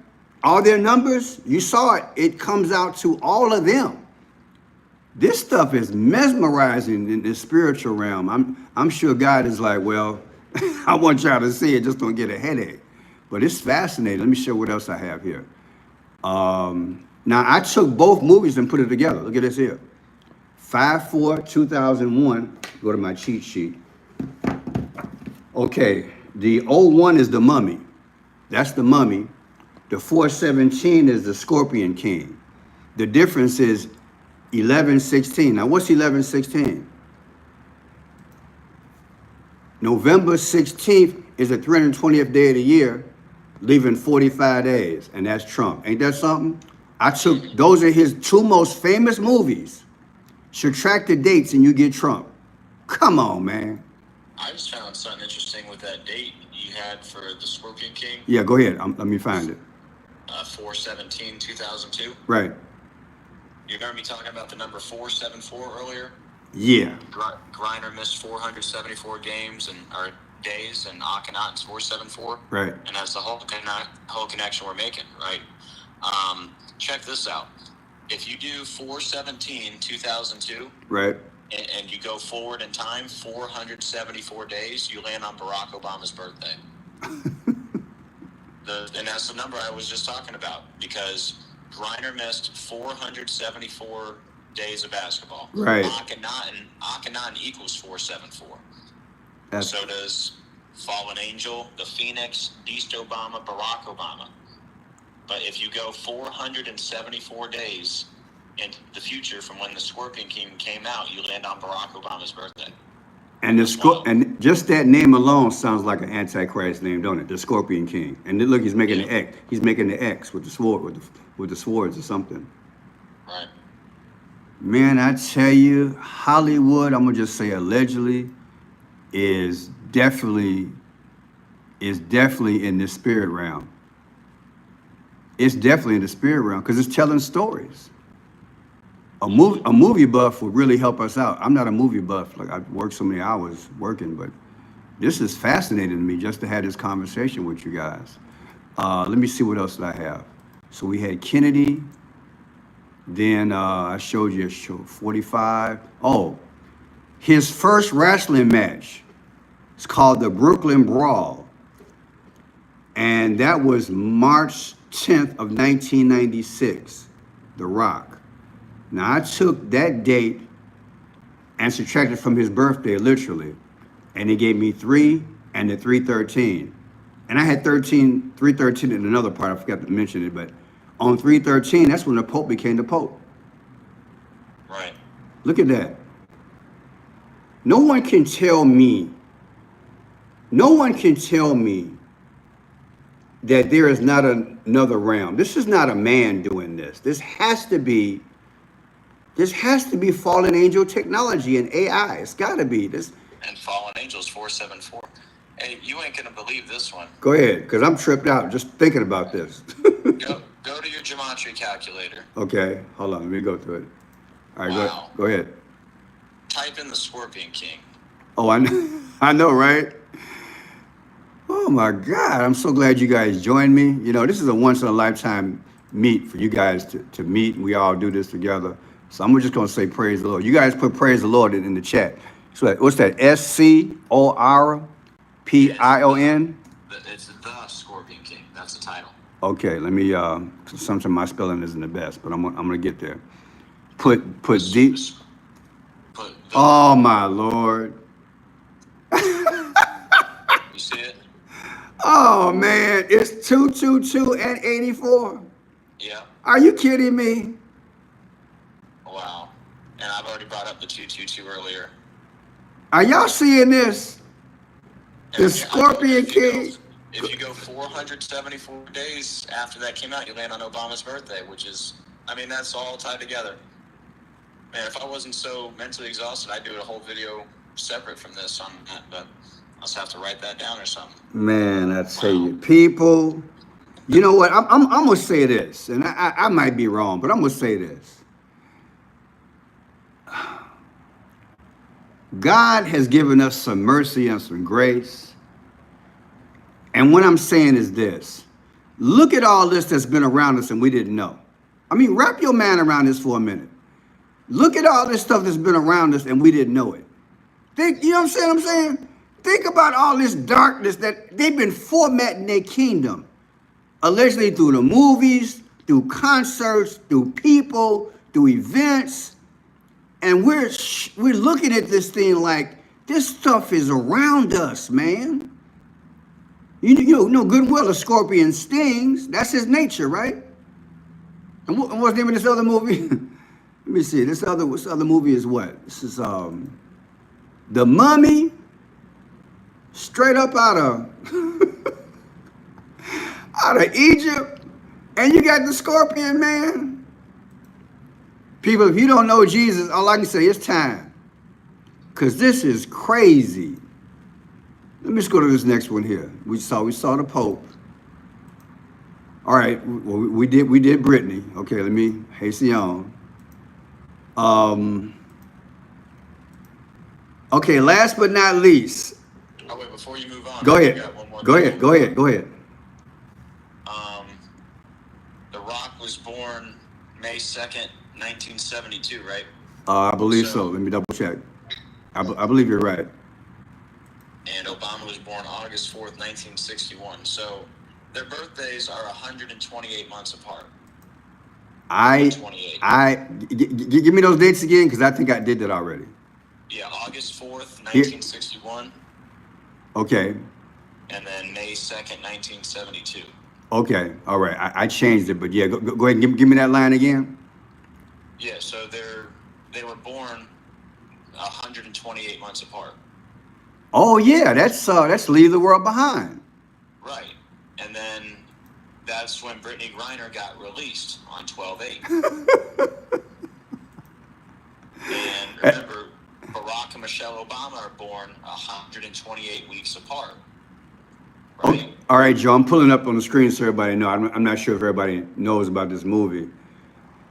numbers, you saw it. It comes out to all of them. This stuff is mesmerizing in the spiritual realm. I'm sure God is like, well, I want y'all to see it, just don't get a headache. But it's fascinating. Let me show what else I have here. Now, I took both movies and put it together. Look at this here. 5/4/2001. Go to my cheat sheet. Okay, the 01 is the Mummy. That's the Mummy. The 4/17 is the Scorpion King. The difference is 11/16. Now, what's 11/16? November 16th is the 320th day of the year, leaving 45 days, and that's Trump. Ain't that something? I took, those are his two most famous movies. Subtract the dates and you get Trump. Come on, man. I just found something interesting with that date you had for the Scorpion King. Yeah, go ahead. Let me find it. 4/17/2002. Right. You remember me talking about the number 474 earlier? Yeah. Griner missed 474 games or days, and Akhenaten's 474. Right. And that's the whole connection we're making, right? Check this out. If you do 4/17/2002, right, and you go forward in time 474 days, you land on Barack Obama's birthday. And that's the number I was just talking about, because Griner missed 474 days of basketball. Right. Akhenaten equals 474. So does Fallen Angel, the Phoenix, Beast Obama, Barack Obama. But if you go 474 days into the future from when the Scorpion King came out, you land on Barack Obama's birthday. And and just that name alone sounds like an antichrist name, don't it? The Scorpion King. And look, he's making the X. He's making the X with the sword, with the swords or something. Right. Man, I tell you, Hollywood, I'm gonna just say allegedly, is definitely in the spirit realm. It's definitely in the spirit realm because it's telling stories. A movie buff would really help us out. I'm not a movie buff. Like, I've worked so many hours working, but this is fascinating to me just to have this conversation with you guys. Let me see what else I have. So we had Kennedy. Then I showed you 45. Oh, his first wrestling match. It's called the Brooklyn Brawl. And that was March 10th of 1996, The Rock. Now, I took that date and subtracted from his birthday, literally. And it gave me 3 and the 3/13. And I had 3/13 in another part. I forgot to mention it, but on 3/13, that's when the Pope became the Pope. Right. Look at that. No one can tell me that there is not another realm. This is not a man doing this. This has to be fallen angel technology and AI. It's got to be this. And Fallen Angels 474. Hey, you ain't gonna believe this one. Go ahead, because I'm tripped out just thinking about this. Go to your Gematria calculator. Okay, hold on, let me go through it. All right, wow. Go ahead. Type in the Scorpion King. Oh, I know, right? Oh my God, I'm so glad you guys joined me. You know, this is a once in a lifetime meet for you guys to meet, and we all do this together. So I'm just gonna say praise the Lord. You guys put praise the Lord in the chat. So what's that? SCORPION? It's the Scorpion King. That's the title. Okay, let me. Sometimes my spelling isn't the best, but I'm gonna get there. Put the. Oh my Lord. You see it? Oh man, it's 222 and 84. Yeah. Are you kidding me? Wow. And I've already brought up the 222 earlier. Are y'all seeing this? The Scorpion King. If you go 474 days after that came out, you land on Obama's birthday, which is, I mean, that's all tied together. Man, if I wasn't so mentally exhausted, I'd do a whole video separate from this on that, but I'll just have to write that down or something. Man, I tell you, people, you know what? I'm gonna say this, and I might be wrong, but I'm gonna say this. God has given us some mercy and some grace. And what I'm saying is this. Look at all this that's been around us and we didn't know. I mean, wrap your mind around this for a minute. Look at all this stuff that's been around us and we didn't know it. Think, you know what I'm saying? Think about all this darkness that they've been formatting their kingdom. Allegedly through the movies, through concerts, through people, through events. And we're looking at this thing like this stuff is around us, man. You know good well a scorpion stings. That's his nature, right? And what's the name of this other movie? Let me see. This other movie is what? This is The Mummy, straight up out of out of Egypt, and you got the scorpion, man. People, if you don't know Jesus, all I can say is time, because this is crazy. Let me just go to this next one here. We saw the Pope. All right, well, we did Brittney. Okay, let me hasten on. Okay, last but not least. Oh wait, before you move on. Go ahead. Go ahead. The Rock was born May 2nd, 1972, right? I believe so. Let me double check. I believe you're right. And Obama was born August 4th, 1961. So their birthdays are 128 months apart. Give me those dates again, because I think I did that already. Yeah, August 4th, 1961. Okay. And then May 2nd, 1972. Okay, all right. I changed it, but yeah, go ahead and give me that line again. Yeah, so they were born 128 months apart. Oh yeah, that's Leave the World Behind. Right, and then that's when Brittney Griner got released on 12/8. And remember, Barack and Michelle Obama are born 128 weeks apart. Right? Okay. All right, Joe, I'm pulling up on the screen so everybody know. I'm not sure if everybody knows about this movie.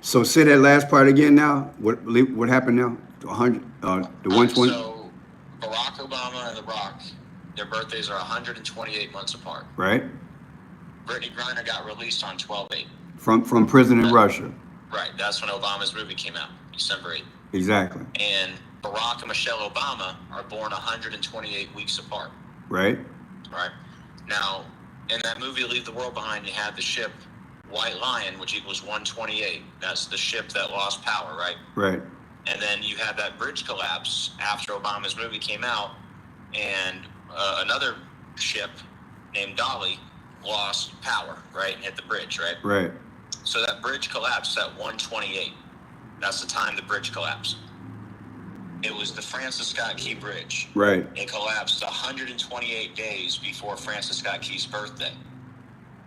So say that last part again now. What happened now? 100, the 120? So Barack Obama and The Rock, their birthdays are 128 months apart. Right. Brittney Griner got released on 12/8. From prison in Russia. Right, that's when Obama's movie came out, December 8th. Exactly. And Barack and Michelle Obama are born 128 weeks apart. Right. Right. Now, in that movie, Leave the World Behind, you had the ship White Lion, which equals 128. That's the ship that lost power, right? Right. And then you had that bridge collapse after Obama's movie came out, and another ship named Dolly lost power, right, and hit the bridge, right? Right. So that bridge collapsed at 128. That's the time the bridge collapsed. It was the Francis Scott Key Bridge. Right. It collapsed 128 days before Francis Scott Key's birthday.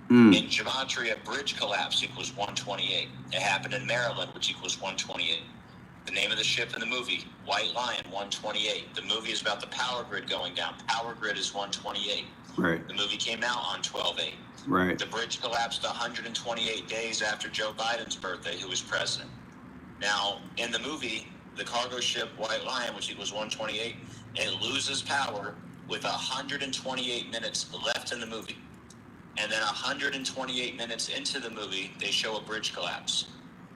In Gematria, bridge collapse equals 128. It happened in Maryland, which equals 128. The name of the ship in the movie, White Lion, 128. The movie is about the power grid going down. Power grid is 128. Right. The movie came out on 12/8. Right. The bridge collapsed 128 days after Joe Biden's birthday, who was president. Now, in the movie, the cargo ship White Lion, which equals 128, it loses power with 128 minutes left in the movie. And then 128 minutes into the movie, they show a bridge collapse.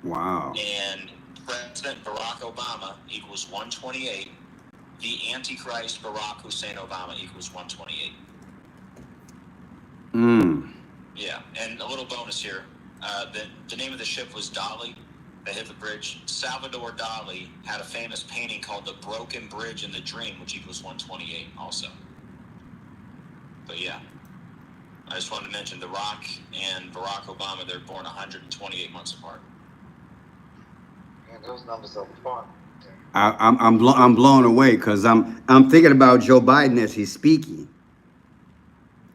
Wow. And President Barack Obama equals 128. The antichrist Barack Hussein Obama equals 128. Yeah, and a little bonus here. The name of the ship was Dolly. They hit the bridge. Salvador Dali had a famous painting called The Broken Bridge in the Dream, which equals 128 also. But yeah, I just wanted to mention The Rock and Barack Obama, they're born 128 months apart. And those numbers are apart. I'm blown away, because I'm thinking about Joe Biden as he's speaking.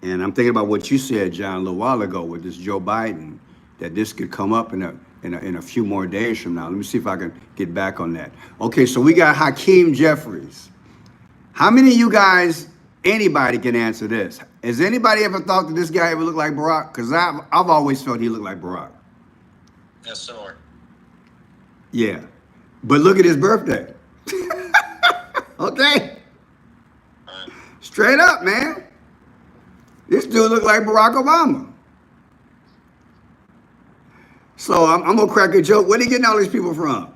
And I'm thinking about what you said, John, a little while ago with this Joe Biden, that this could come up in a few more days from now. Let me see if I can get back on that. Okay, so we got Hakeem Jeffries. How many of you guys, anybody can answer this? Has anybody ever thought that this guy ever looked like Barack? Because I've always felt he looked like Barack. Yes, similar. Yeah. But look at his birthday. Okay. Right. Straight up, man. This dude looked like Barack Obama. So I'm going to crack a joke. Where they getting all these people from?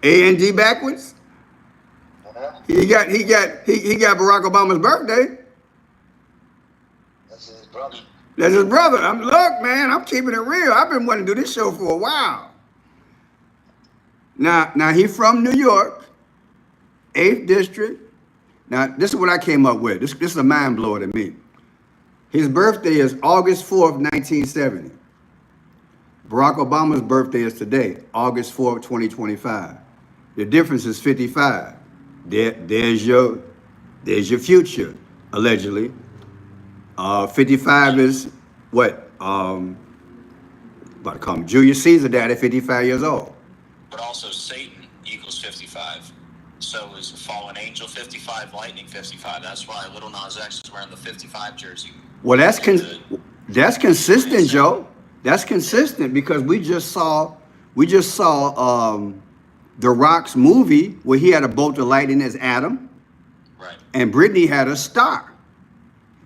A-N-D backwards? He got Barack Obama's birthday. That's his brother. That's his brother. Look, man, I'm keeping it real. I've been wanting to do this show for a while. Now he from New York, 8th District. Now, this is what I came up with. This is a mind blower to me. His birthday is August 4th, 1970. Barack Obama's birthday is today, August 4th, 2025. The difference is 55. There's your future, allegedly. 55 is what? About to call him Julius Caesar dad at 55 years old. But also Satan equals 55. So is fallen angel 55, lightning 55. That's why Little Nas X is wearing the 55 jersey. Well, that's consistent, Joe. That's consistent because we just saw The Rock's movie where he had a bolt of lightning as Adam, right? And Brittney had a star.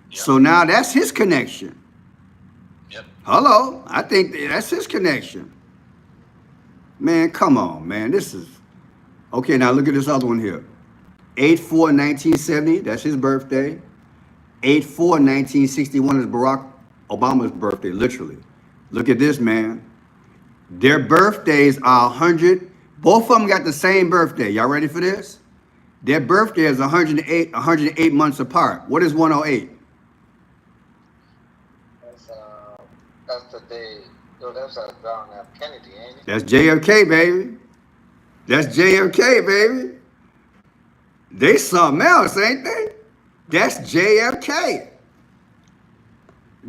Yep. So now that's his connection. Yep. Hello, I think that's his connection. Man, come on, man. This is okay. Now look at this other one here. 8/4/1970. That's his birthday. 8/4/1961 is Barack Obama's birthday. Literally. Look at this, man. Their birthdays are 100. Both of them got the same birthday. Y'all ready for this? Their birthday is 108 months apart. What is 108? That's the day. Yo, that's John F. Kennedy, ain't it? That's JFK, baby. That's JFK, baby. They something else, ain't they? That's JFK.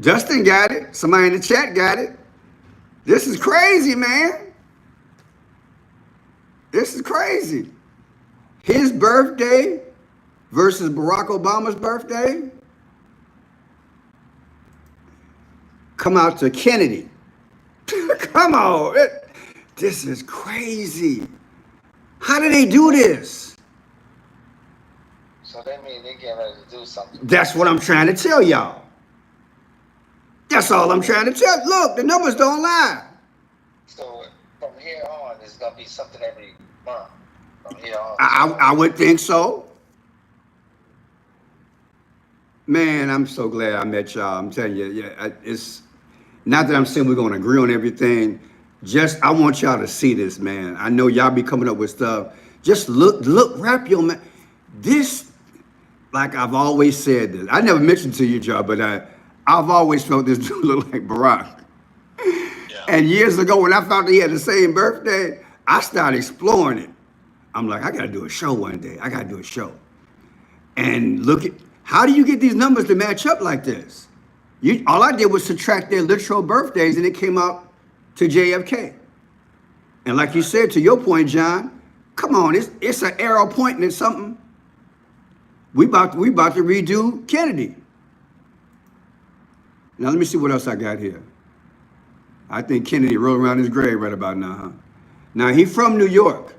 Justin got it. Somebody in the chat got it. This is crazy, man. This is crazy. His birthday versus Barack Obama's birthday. Come out to Kennedy. Come on. This is crazy. How do they do this? So that means they get ready to do something. That's what I'm trying to tell y'all. That's all I'm trying to tell. Look, the numbers don't lie. So from here on, there's gonna be something every month. From here on. I would think so. Man, I'm so glad I met y'all. I'm telling you, yeah, it's not that I'm saying we're gonna agree on everything. Just I want y'all to see this, man. I know y'all be coming up with stuff. Just look, wrap your man. This, like I've always said this. I never mentioned to you, Joe, but I've always felt this dude look like Barack. Yeah. And years ago, when I found that he had the same birthday, I started exploring it. I'm like, I gotta do a show one day. I gotta do a show. And look at, how do you get these numbers to match up like this? All I did was subtract their literal birthdays and it came out to JFK. And like you said, to your point, John, come on, it's an arrow pointing at something. We about to redo Kennedy. Now let me see what else I got here. I think Kennedy rolled around his grave right about now, huh? Now he's from New York.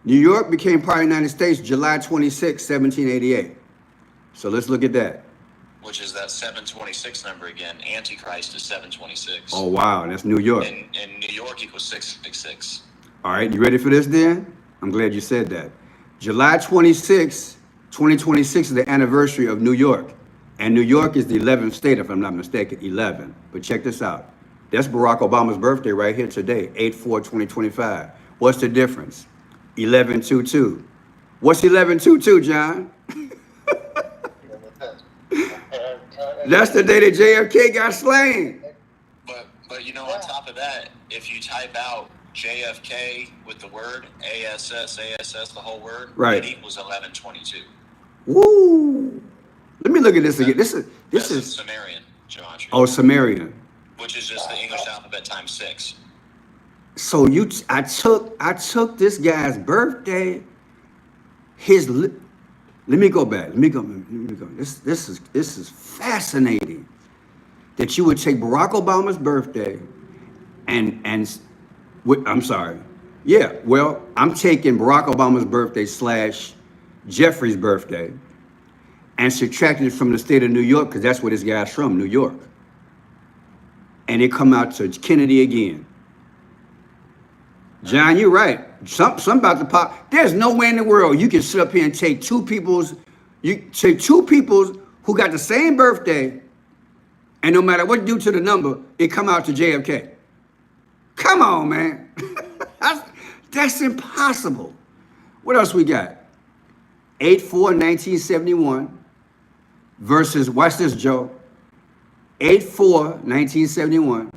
New York became part of the United States July 26, 1788. So let's look at that. Which is that 726 number again. Antichrist is 726. Oh, wow. That's New York. And New York equals 666. All right. You ready for this then? I'm glad you said that. July 26, 2026 is the anniversary of New York. And New York is the 11th state, if I'm not mistaken, 11. But check this out. That's Barack Obama's birthday right here today, 8/4/2025. What's the difference? 11/22. What's 11/22, John? That's the day that JFK got slain. But you know, on top of that, if you type out JFK with the word ASS, the whole word, right, it equals 11/22. Woo! Let me look at this again. This is Sumerian gematria. Oh, Sumerian. Which is just the English alphabet times 6. So I took this guy's birthday Let me go back. Let me go. This is fascinating that you would take Barack Obama's birthday I'm sorry. Yeah, well, I'm taking Barack Obama's birthday / Jeffries' birthday and subtracting it from the state of New York, because that's where this guy's from, New York. And it come out to Kennedy again. John, you're right. Some about to pop. There's no way in the world you can sit up here and take two people's who got the same birthday, and no matter what you do to the number, it come out to JFK. Come on, man. That's impossible. What else we got? 8/4/1971 versus, watch this, Joe. 8/4/1971.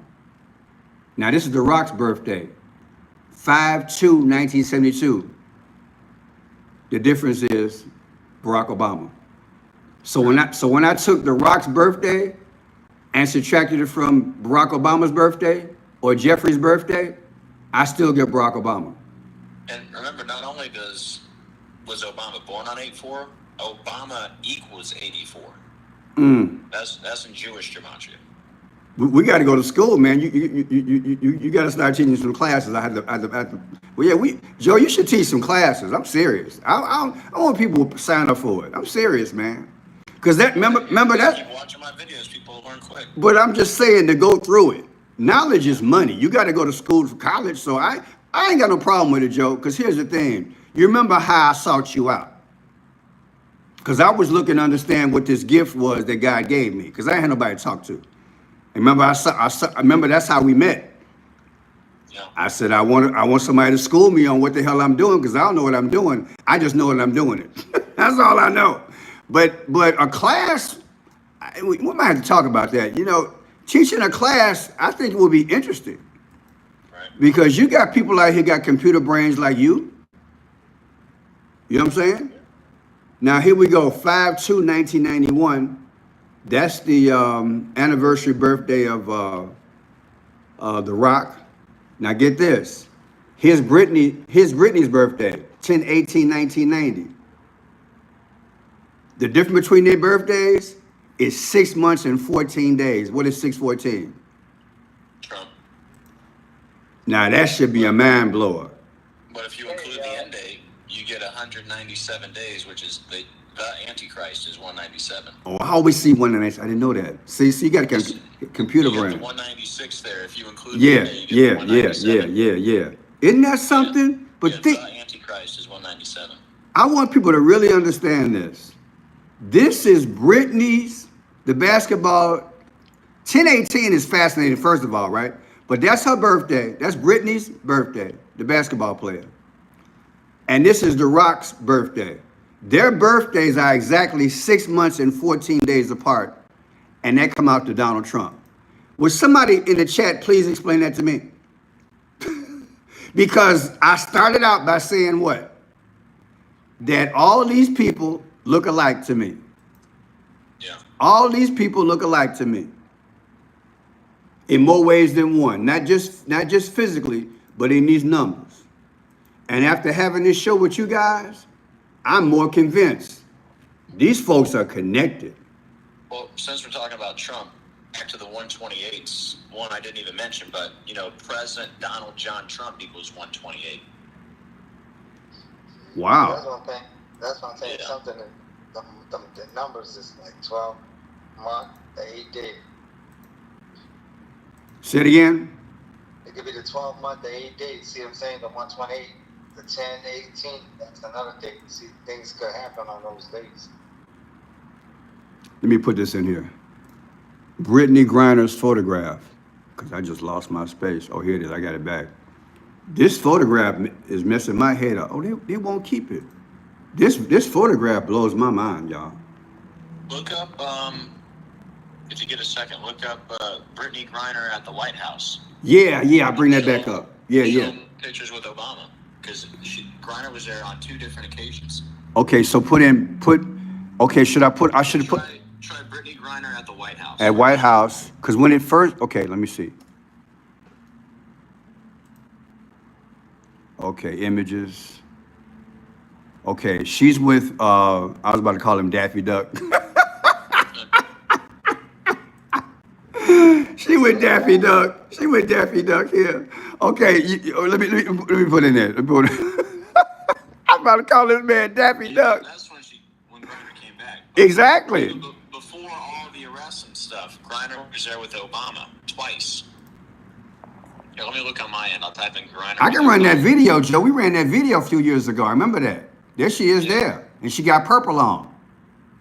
Now this is The Rock's birthday. 5/2/1972. The difference is Barack Obama. So when I took The Rock's birthday and subtracted it from Barack Obama's birthday or Jeffrey's birthday, I still get Barack Obama. And remember, not only was Obama born on 8/4, Obama equals 84. That's in Jewish gematria. We got to go to school, man. You got to start teaching some classes. Well, yeah, Joe, you should teach some classes. I'm serious. I want people to sign up for it. I'm serious, man. Because remember that. Keep watching my videos, people learn quick. But I'm just saying to go through it. Knowledge is money. You got to go to school for college. So I ain't got no problem with it, Joe. Because here's the thing. You remember how I sought you out? Because I was looking to understand what this gift was that God gave me. Because I ain't had nobody to talk to. And remember, I remember that's how we met. Yeah. I said I want somebody to school me on what the hell I'm doing, because I don't know what I'm doing. I just know that I'm doing it. That's all I know. But a class, we might have to talk about that. You know, teaching a class, I think it will be interesting. Right. Because you got people out here got computer brains like you. You know what I'm saying? Now here we go, 5/2/1991. That's the anniversary birthday of The Rock. Now get this. Here's Brittney's birthday, 10/18/1990. The difference between their birthdays is 6 months and 14 days. What is 6/14? Trump. Now that should be a mind blower. But if you include the end date, you get 197 days, which is the antichrist is 197. Oh, I always see 196. I didn't know that. See, you got a computer You get brain. the 196 there. If you include Yeah, the end date, you get the 197. yeah. Isn't that something? But Yeah, think, the antichrist is 197. I want people to really understand this. This is Brittney's, the basketball. 10/18 is fascinating, first of all, right? But that's her birthday. That's Brittney's birthday, the basketball player. And this is The Rock's birthday. Their birthdays are exactly 6 months and 14 days apart. And that come out to Donald Trump. Would somebody in the chat please explain that to me? Because I started out by saying what? That all of these people look alike to me. Yeah. All these people look alike to me. In more ways than one. Not just physically, but in these numbers. And after having this show with you guys, I'm more convinced. These folks are connected. Well, since we're talking about Trump, back to the 128s, one I didn't even mention, but, you know, President Donald John Trump equals 128. Wow. That's what I'm saying. Yeah. Something that the numbers is like 12 month, the 8 day. Say it again. It could be the 12 month, the 8 days. See what I'm saying? The 128, the 10/18. That's another day. See, things could happen on those days. Let me put this in here. Brittney Griner's photograph, because I just lost my space. Oh, here it is. I got it back. This photograph is messing my head up. Oh, they won't keep it. This photograph blows my mind, y'all. Look up, if you get a second, look up Brittney Griner at the White House. Yeah, I bring that back up. Yeah. Pictures with Obama, because Griner was there on 2 different occasions. Okay, so okay, I should have put, Try Brittney Griner at the White House. at White House, because when it first, okay, let me see. Okay, images. Okay, she's with, I was about to call him Daffy Duck. She with Daffy Duck. She with Daffy Duck here. Okay, let me put in there. Let me put I'm about to call this man Daffy Duck. That's when Griner came back. Exactly. Before all the arrests and stuff, Griner was there with Obama twice. Here, let me look on my end. I'll type in Griner. I can run that video, Joe. We ran that video a few years ago. I remember that. There she is there. And she got purple on.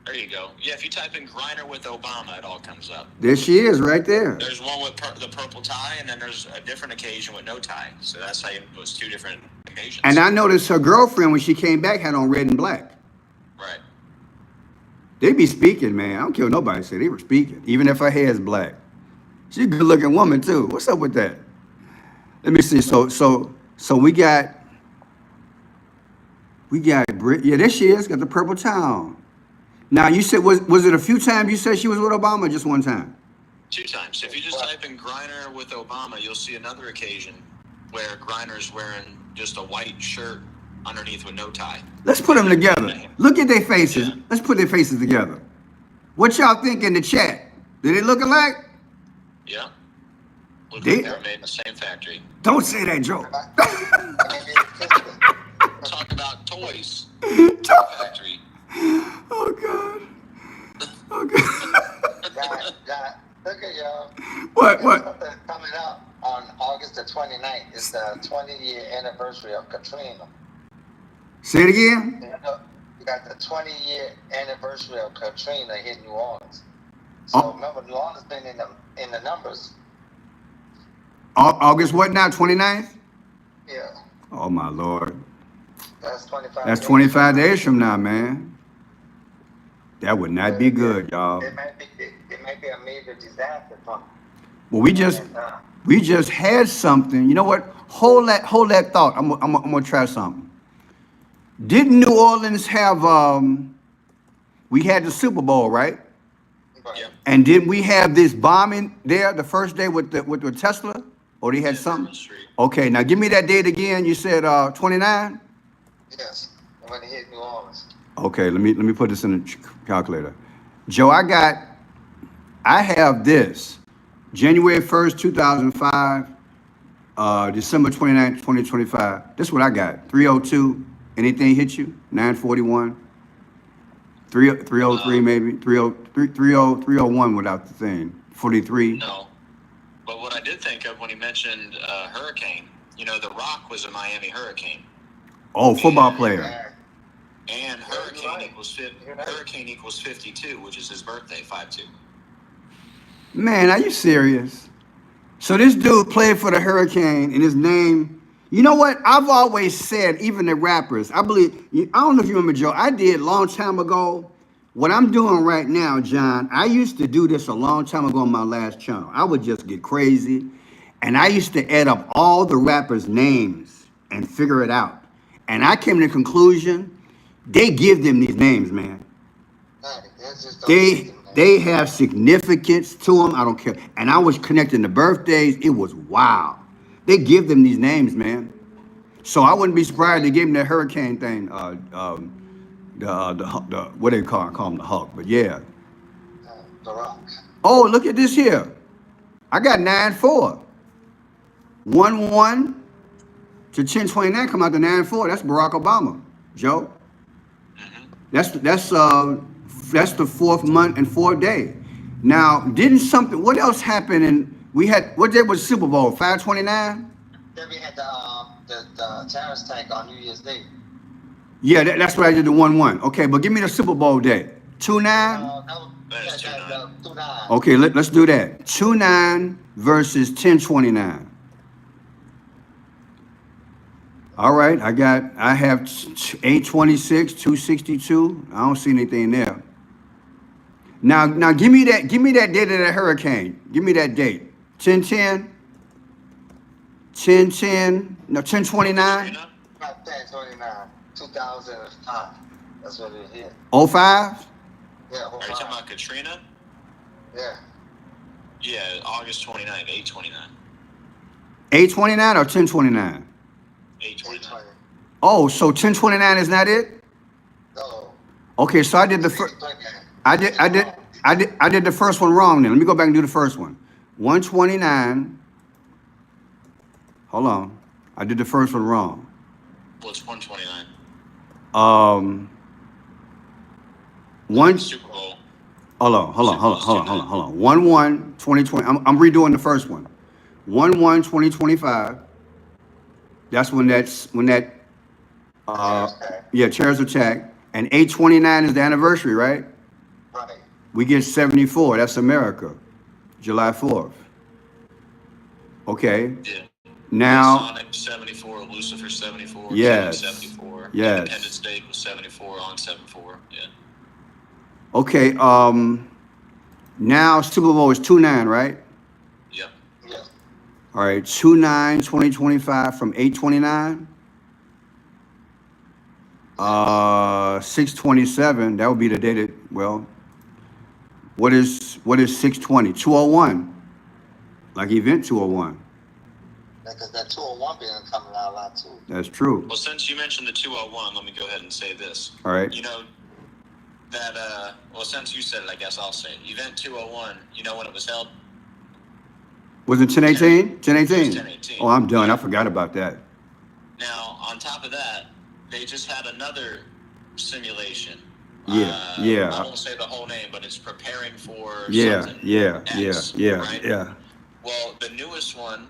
There you go. Yeah, if you type in Griner with Obama, it all comes up. There she is right there. There's one with the purple tie, and then there's a different occasion with no tie. So that's how it was two different occasions. And I noticed her girlfriend, when she came back, had on red and black. Right. They be speaking, man. I don't care what nobody say. They were speaking, even if her hair is black. She's a good-looking woman, too. What's up with that? Let me see. So we got Brit. Yeah, there she is. Got the purple town. Now you said was it a few times you said she was with Obama, or just one time? 2 times. If you just type in Griner with Obama, you'll see another occasion where Griner's wearing just a white shirt underneath with no tie. Let's put them together. Look at their faces. Yeah. Let's put their faces together. What y'all think in the chat? Do they look alike? Yeah. Look They- like they were made in the same factory. Don't say that, Joe. Talk about toys. Factory. Oh God. Oh God. Look at y'all. What? There's something coming up on August the 29th. It's the 20-year anniversary of Katrina. Say it again. You know, you got the 20-year anniversary of Katrina hit New Orleans. So Oh. remember, New Orleans been in the numbers. August what now? 29th? Yeah, Oh my Lord. that's 25. That's 25 days from now, man. That would not be good, y'all. It might be a major disaster from. Well, we just had something. You know what? Hold that thought. I'm gonna try something. Didn't New Orleans have we had the Super Bowl, right? Yeah. And didn't we have this bombing there the first day with the Tesla? Or they had something? Street. Okay, now give me that date again. You said 29? Yes, when it hit New Orleans. Okay, let me put this in the calculator. Joe, I have this. January 1st, 2005, December 29th, 2025. This is what I got. 302. Anything hit you? 941. 303 maybe. 301 without the thing. 43. No. But what I did think of when he mentioned hurricane, The Rock was a Miami Hurricane. Oh, football player. And hurricane right. equals 52, which is his birthday, 5-2. Man, are you serious? So this dude played for the Hurricane, and his name, you know what? I've always said, even the rappers, I don't know if you remember, Joe, I did a long time ago. What I'm doing right now, John, I used to do this a long time ago on my last channel. I would just get crazy, and I used to add up all the rappers' names and figure it out. And I came to the conclusion, they give them these names, man. They have significance to them. I don't care. And I was connecting the birthdays. It was wow. They give them these names, man. So I wouldn't be surprised they gave them that hurricane thing. The what they call them, the Hulk. But yeah. The Rock. Oh, look at this here. I got 9-4. 1-1 to 1029 come out to 9-4. That's Barack Obama, Joe. That's the 4th month and 4th day. Now, what else happened? And we had, what day was Super Bowl? 529? Then we had the terrorist attack on New Year's Day. Yeah, that's what I did, the 1-1. Okay, but give me the Super Bowl day. 2-9? That's 2-9. Okay, let's do that. 2-9 versus 1029. All right, I have 826, 262. I don't see anything there. Now give me that date of that hurricane. Give me that date. 1010. 1010. No, 1029. 1029. 2005. That's what it is. 05? Yeah, Are you talking about Katrina? Yeah. Yeah, August 29th, 829. 829 or 1029? 829. Oh, so 1029 is not it? Okay, so I did the first. I did the first one wrong. Then let me go back and do the first one. 129. Hold on. I did the first one wrong. What's 129? One. Super Bowl. Hold on. 1/1/2020. I'm redoing the first one. 1/1/2025. That's when that terrorist attack. And 8/29 is the anniversary, right? Right. We get 74. That's America. July 4th. Okay. Yeah. Now. Sonic 74, Lucifer 74, Yes. King 74. Yes. Independence Day was 74 on 74. Yeah. Okay. Now Super Bowl is 2/9, right? Yep. Yeah. All right. 2/9/2025 from 8/29. 6/27. That would be the date. What is 6/20? 2/01. Like event 2/01. Because that 201 being coming out a lot too. That's true. Well, since you mentioned the 201, let me go ahead and say this. All right. You know, that, since you said it, I guess I'll say it. Event 201, you know when it was held? Was it 10/18? 10/18? 10/18. Oh, I'm done. I forgot about that. Now, on top of that, they just had another simulation. Yeah. I won't say the whole name, but it's preparing for Yeah. something. Yeah. X, Yeah. right? Yeah. Well, the newest one